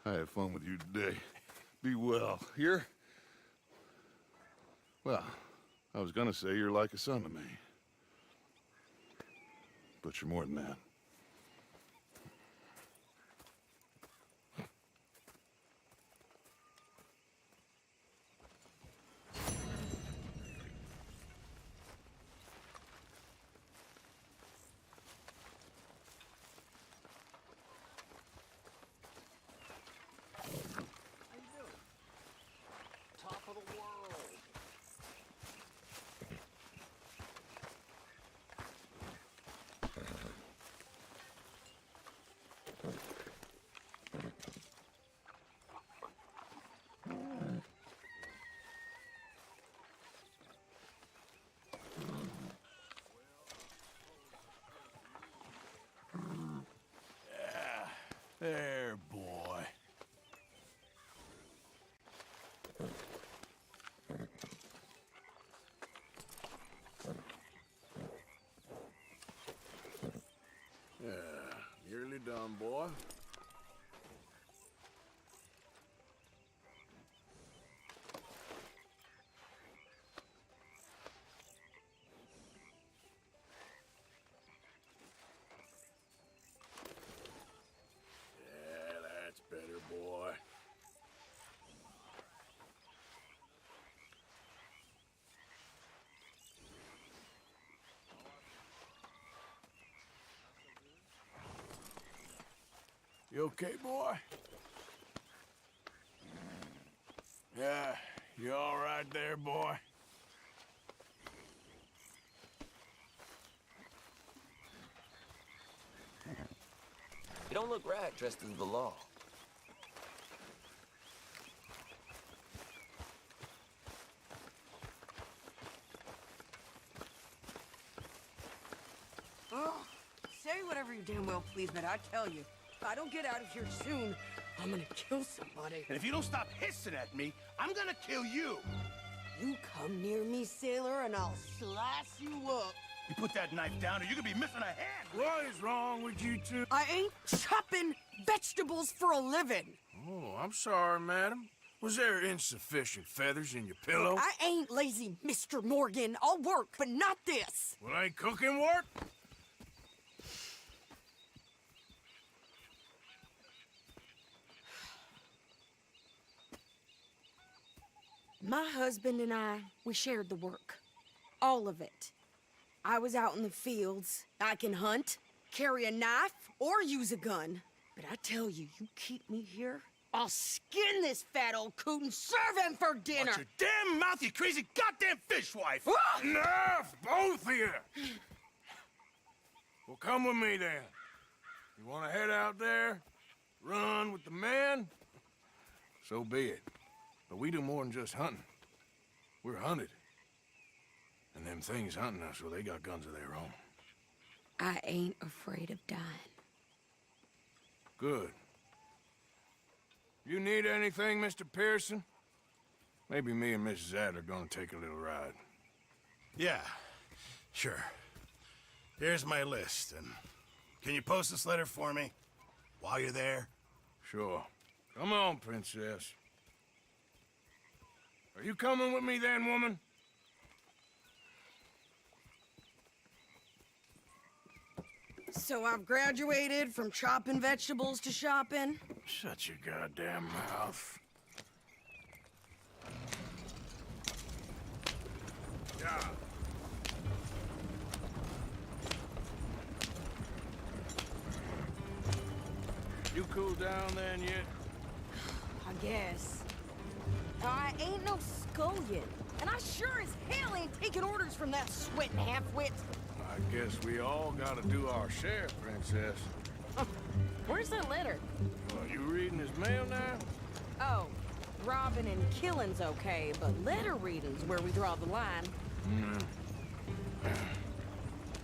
E: I had fun with you today. Be well. Here? Well, I was gonna say you're like a son to me. But you're more than that.
J: Top of the world.
G: There, boy. Yeah, nearly done, boy. Yeah, that's better, boy. You okay, boy? Yeah, you all right there, boy?
Q: You don't look right dressed as the law.
R: Oh, say whatever you damn well please, but I tell you, if I don't get out of here soon, I'm gonna kill somebody.
S: And if you don't stop hissing at me, I'm gonna kill you.
R: You come near me, sailor, and I'll slice you up.
K: You put that knife down or you could be missing a hand.
G: What is wrong with you two?
R: I ain't chopping vegetables for a living.
G: Oh, I'm sorry, madam. Was there insufficient feathers in your pillow?
R: I ain't lazy, Mr. Morgan. I'll work, but not this.
G: Well, ain't cooking work?
R: My husband and I, we shared the work. All of it. I was out in the fields. I can hunt, carry a knife, or use a gun. But I tell you, you keep me here, I'll skin this fat old coot and serve him for dinner.
K: Watch your damn mouth, you crazy goddamn fishwife!
G: Enough, both of you! Well, come with me then. You want to head out there, run with the men? So be it. But we do more than just hunting. We're hunted. And them things hunting us, well, they got guns of their own.
R: I ain't afraid of dying.
G: Good. You need anything, Mr. Pearson? Maybe me and Mrs. Ad are gonna take a little ride.
K: Yeah, sure. Here's my list, and can you post this letter for me while you're there?
G: Sure. Come on, Princess. Are you coming with me then, woman?
R: So I've graduated from chopping vegetables to shopping?
G: Shut your goddamn mouth. Yeah. You cooled down then yet?
R: I guess. I ain't no scullion, and I sure as hell ain't taking orders from that sweating half-wit.
G: I guess we all gotta do our share, Princess.
R: Where's that letter?
G: You reading his mail now?
R: Oh, robbing and killing's okay, but letter reading's where we draw the line.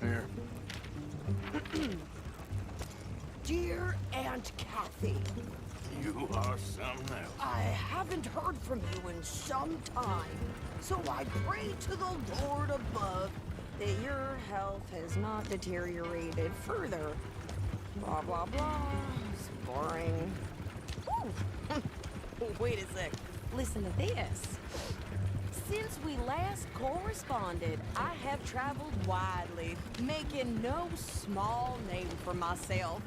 G: Here.
R: Dear Aunt Kathy.
G: You are something else.
R: I haven't heard from you in some time, so I pray to the Lord above that your health has not deteriorated further. Blah, blah, blah. It's boring. Wait a sec. Listen to this. Since we last corresponded, I have traveled widely, making no small name for myself.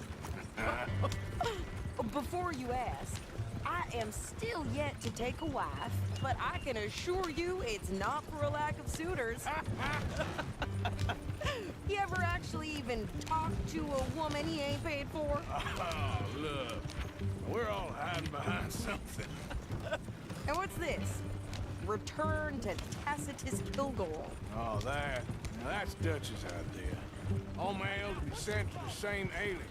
R: Before you ask, I am still yet to take a wife, but I can assure you it's not for a lack of suitors. You ever actually even talk to a woman he ain't paid for?
G: Oh, look. We're all hiding behind something.
R: And what's this? Return to Tacitus Kilgore.
G: Oh, that? Now that's Dutch's idea. All mail to be sent to the same alias.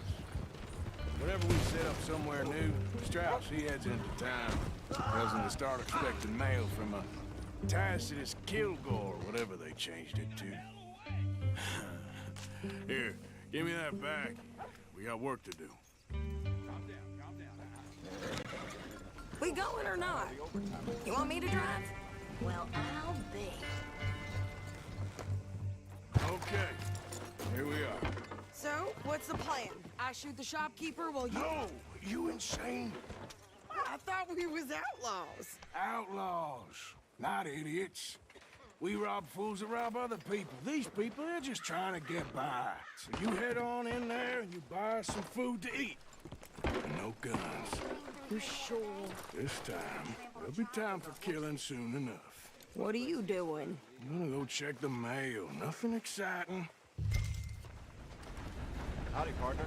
G: Whenever we set up somewhere new, Strauss, he heads into town. Tells him to start expecting mail from a Tacitus Kilgore, whatever they changed it to. Here, give me that back. We got work to do.
R: We going or not? You want me to drive? Well, I'll be.
G: Okay, here we are.
R: So, what's the plan? I shoot the shopkeeper while you...
G: No! You insane?
R: I thought we was outlaws.
G: Outlaws, not idiots. We rob fools that rob other people. These people, they're just trying to get by. So you head on in there and you buy some food to eat. And no guns.
R: You sure?
G: This time, there'll be time for killing soon enough.
R: What are you doing?
G: I'm gonna go check the mail. Nothing exciting.
S: Howdy, partner.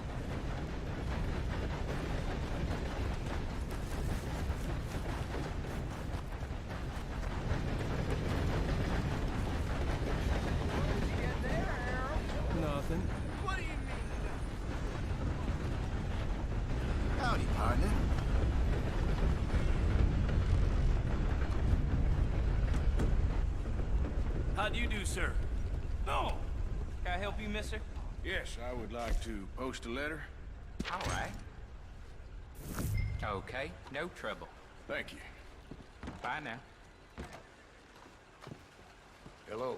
L: Nothing.
S: What do you mean?
I: Howdy, partner.
K: How do you do, sir?
G: No!
M: Can I help you, mister?
G: Yes, I would like to post a letter.
M: All right. Okay, no trouble.
G: Thank you.
M: Bye now.
E: Hello.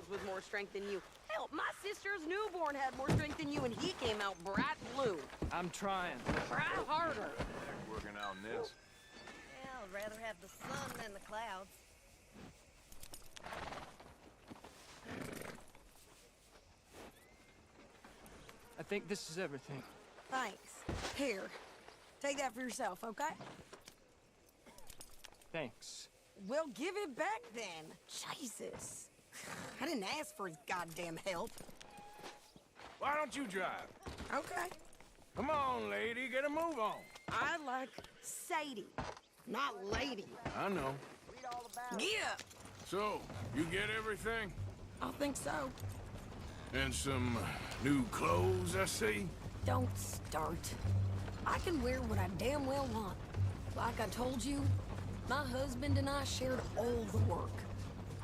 R: With more strength than you. Hell, my sister's newborn had more strength than you, and he came out bright blue.
S: I'm trying.
R: Try harder.
E: Working out in this.
R: Yeah, I'd rather have the sun than the clouds.
S: I think this is everything.
R: Thanks. Here, take that for yourself, okay?
S: Thanks.
R: Well, give it back then. Jesus. I didn't ask for his goddamn help.
G: Why don't you drive?
R: Okay.
G: Come on, lady, get a move on.
R: I like Sadie, not lady.
G: I know.
R: Yeah.
G: So, you get everything?
R: I think so.
G: And some new clothes, I see?
R: Don't start. I can wear what I damn well want. Like I told you, my husband and I shared all the work.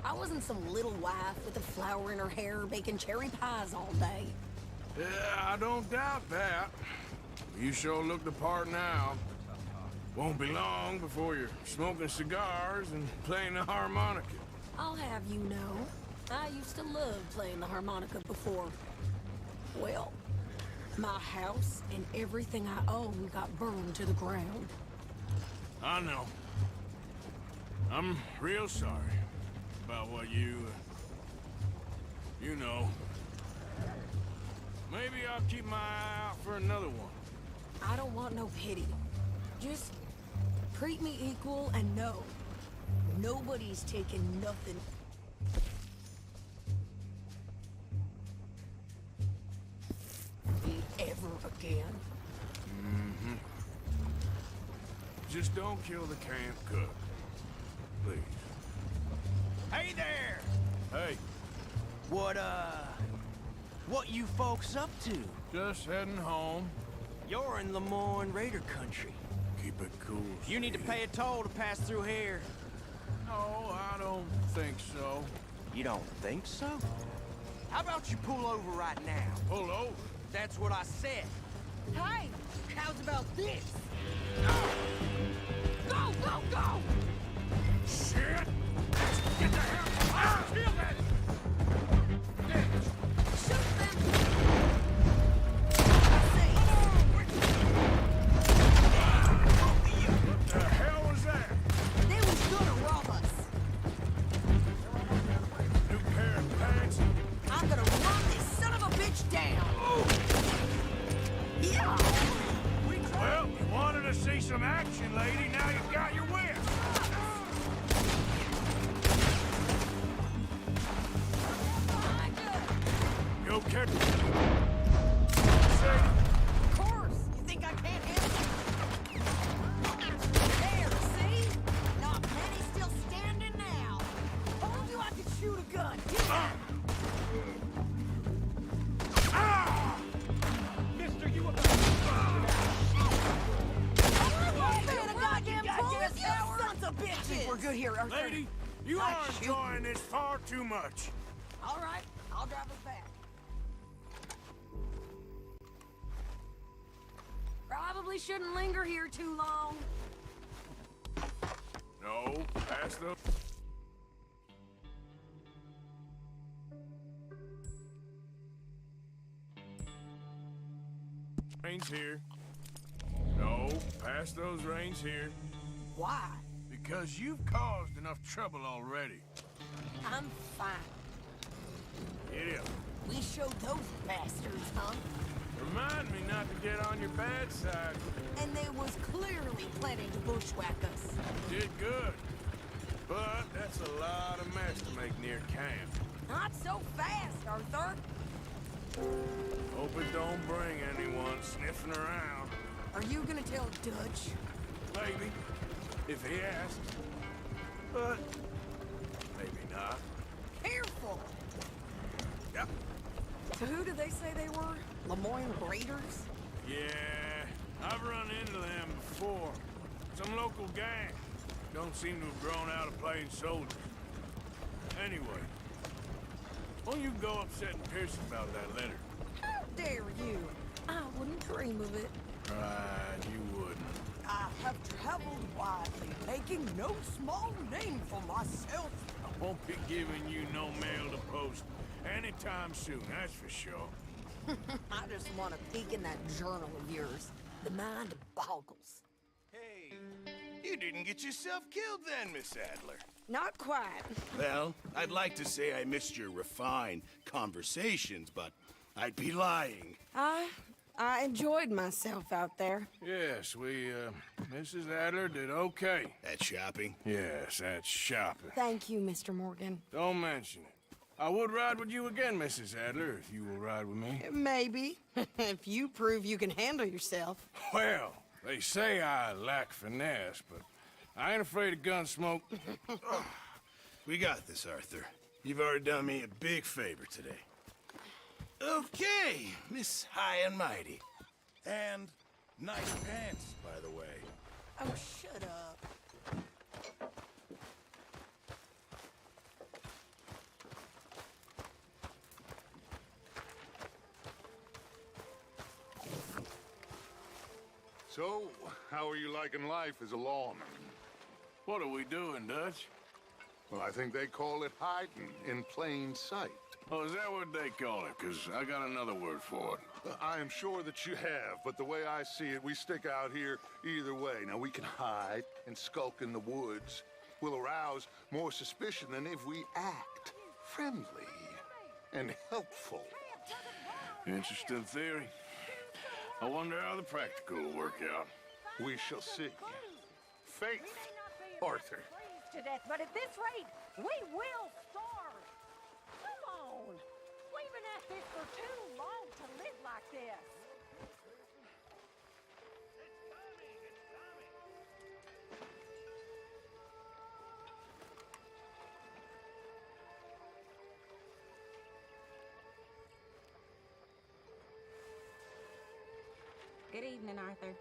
R: I wasn't some little wife with a flower in her hair baking cherry pies all day.
G: Yeah, I don't doubt that. You sure look the part now. Won't be long before you're smoking cigars and playing the harmonica.
R: I'll have you know, I used to love playing the harmonica before. Well, my house and everything I own got burned to the ground.
G: I know. I'm real sorry about what you know. Maybe I'll keep my eye out for another one.
R: I don't want no pity. Just treat me equal and know nobody's taking nothing. Ever again.
G: Mm-hmm. Just don't kill the camp cook. Please.
K: Hey there!
G: Hey.
K: What you folks up to?
G: Just heading home.
K: You're in Lemoyne Raider country.
G: Keep it cool.
K: You need to pay a toll to pass through here.
G: No, I don't think so.
K: You don't think so? How about you pull over right now?
G: Pull over?
K: That's what I said.
R: Hey, how's about this? Go, go, go!
G: Shit! Get the hell out! Kill that!
R: Shoot them!
G: What the hell was that?
R: They was gonna rob us.
G: New pair of pants?
R: I'm gonna run this son of a bitch down. Yeah!
G: Well, you wanted to see some action, lady. Now you've got your wish. You okay?
R: Of course! You think I can't handle it? There, see? Not many still standing now. Told you I could shoot a gun.
J: Mister, you about
R: I think we're good here, Arthur.
G: Lady, you are enjoying this far too much.
R: All right, I'll drive us back. Probably shouldn't linger here too long.
G: No, pass the... Reins here. No, pass those reins here.
R: Why?
G: Because you've caused enough trouble already.
R: I'm fine.
G: Get up.
R: We showed those bastards, huh?
G: Remind me not to get on your bad side.
R: And they was clearly planning to bushwhack us.
G: Did good. But that's a lot of mess to make near camp.
R: Not so fast, Arthur.
G: Hope it don't bring anyone sniffing around.
R: Are you gonna tell Dutch?
G: Maybe. If he asks. But maybe not.
R: Careful!
G: Yep.
R: So who did they say they were? Lemoyne Raiders?
G: Yeah, I've run into them before. Some local gang. Don't seem to have grown out of playing soldiers. Anyway, Why don't you go upsetting Pearson about that letter?
R: How dare you? I wouldn't dream of it.
G: Right, you wouldn't.
T: I have traveled widely, making no small name for myself.
G: I won't be giving you no mail to post anytime soon, that's for sure.
R: I just want to peek in that journal of yours. The mind boggles.
C: Hey, you didn't get yourself killed then, Miss Adler.
R: Not quite.
U: Well, I'd like to say I missed your refined conversations, but I'd be lying.
R: I enjoyed myself out there.
G: Yes, Mrs. Adler did okay.
U: At shopping?
G: Yes, at shopping.
R: Thank you, Mr. Morgan.
G: Don't mention it. I would ride with you again, Mrs. Adler, if you will ride with me.
R: Maybe. If you prove you can handle yourself.
G: Well, they say I lack finesse, but I ain't afraid of gun smoke.
U: We got this, Arthur. You've already done me a big favor today. Okay, Miss High and Mighty. And nice pants, by the way.
T: Oh, shut up.
E: So, how are you liking life as a lawman?
G: What are we doing, Dutch?
E: Well, I think they call it hiding in plain sight.
G: Oh, is that what they call it? Because I got another word for it.
E: I am sure that you have, but the way I see it, we stick out here either way. Now, we can hide and skulk in the woods. We'll arouse more suspicion than if we act friendly and helpful.
G: Interesting theory. I wonder how the practical will work out.
E: We shall see. Faith, Arthur.
N: To death, but at this rate, we will starve. Come on. We've been at this for too long to live like this.
V: Good evening, Arthur.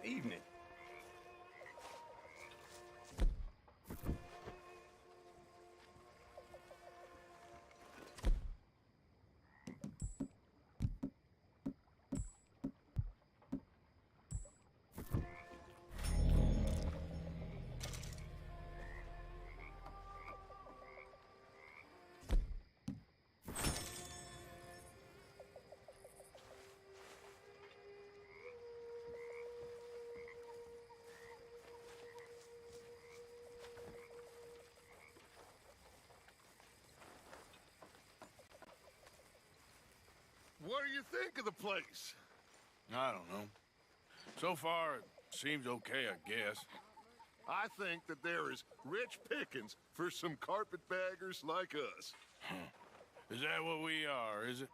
U: Evening.
E: What do you think of the place?
G: I don't know. So far, it seems okay, I guess.
E: I think that there is rich pickings for some carpetbaggers like us.
G: Is that what we are, is it?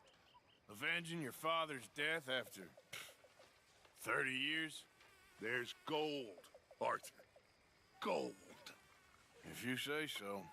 G: Avenging your father's death after 30 years?
E: There's gold, Arthur. Gold.
G: If you say so.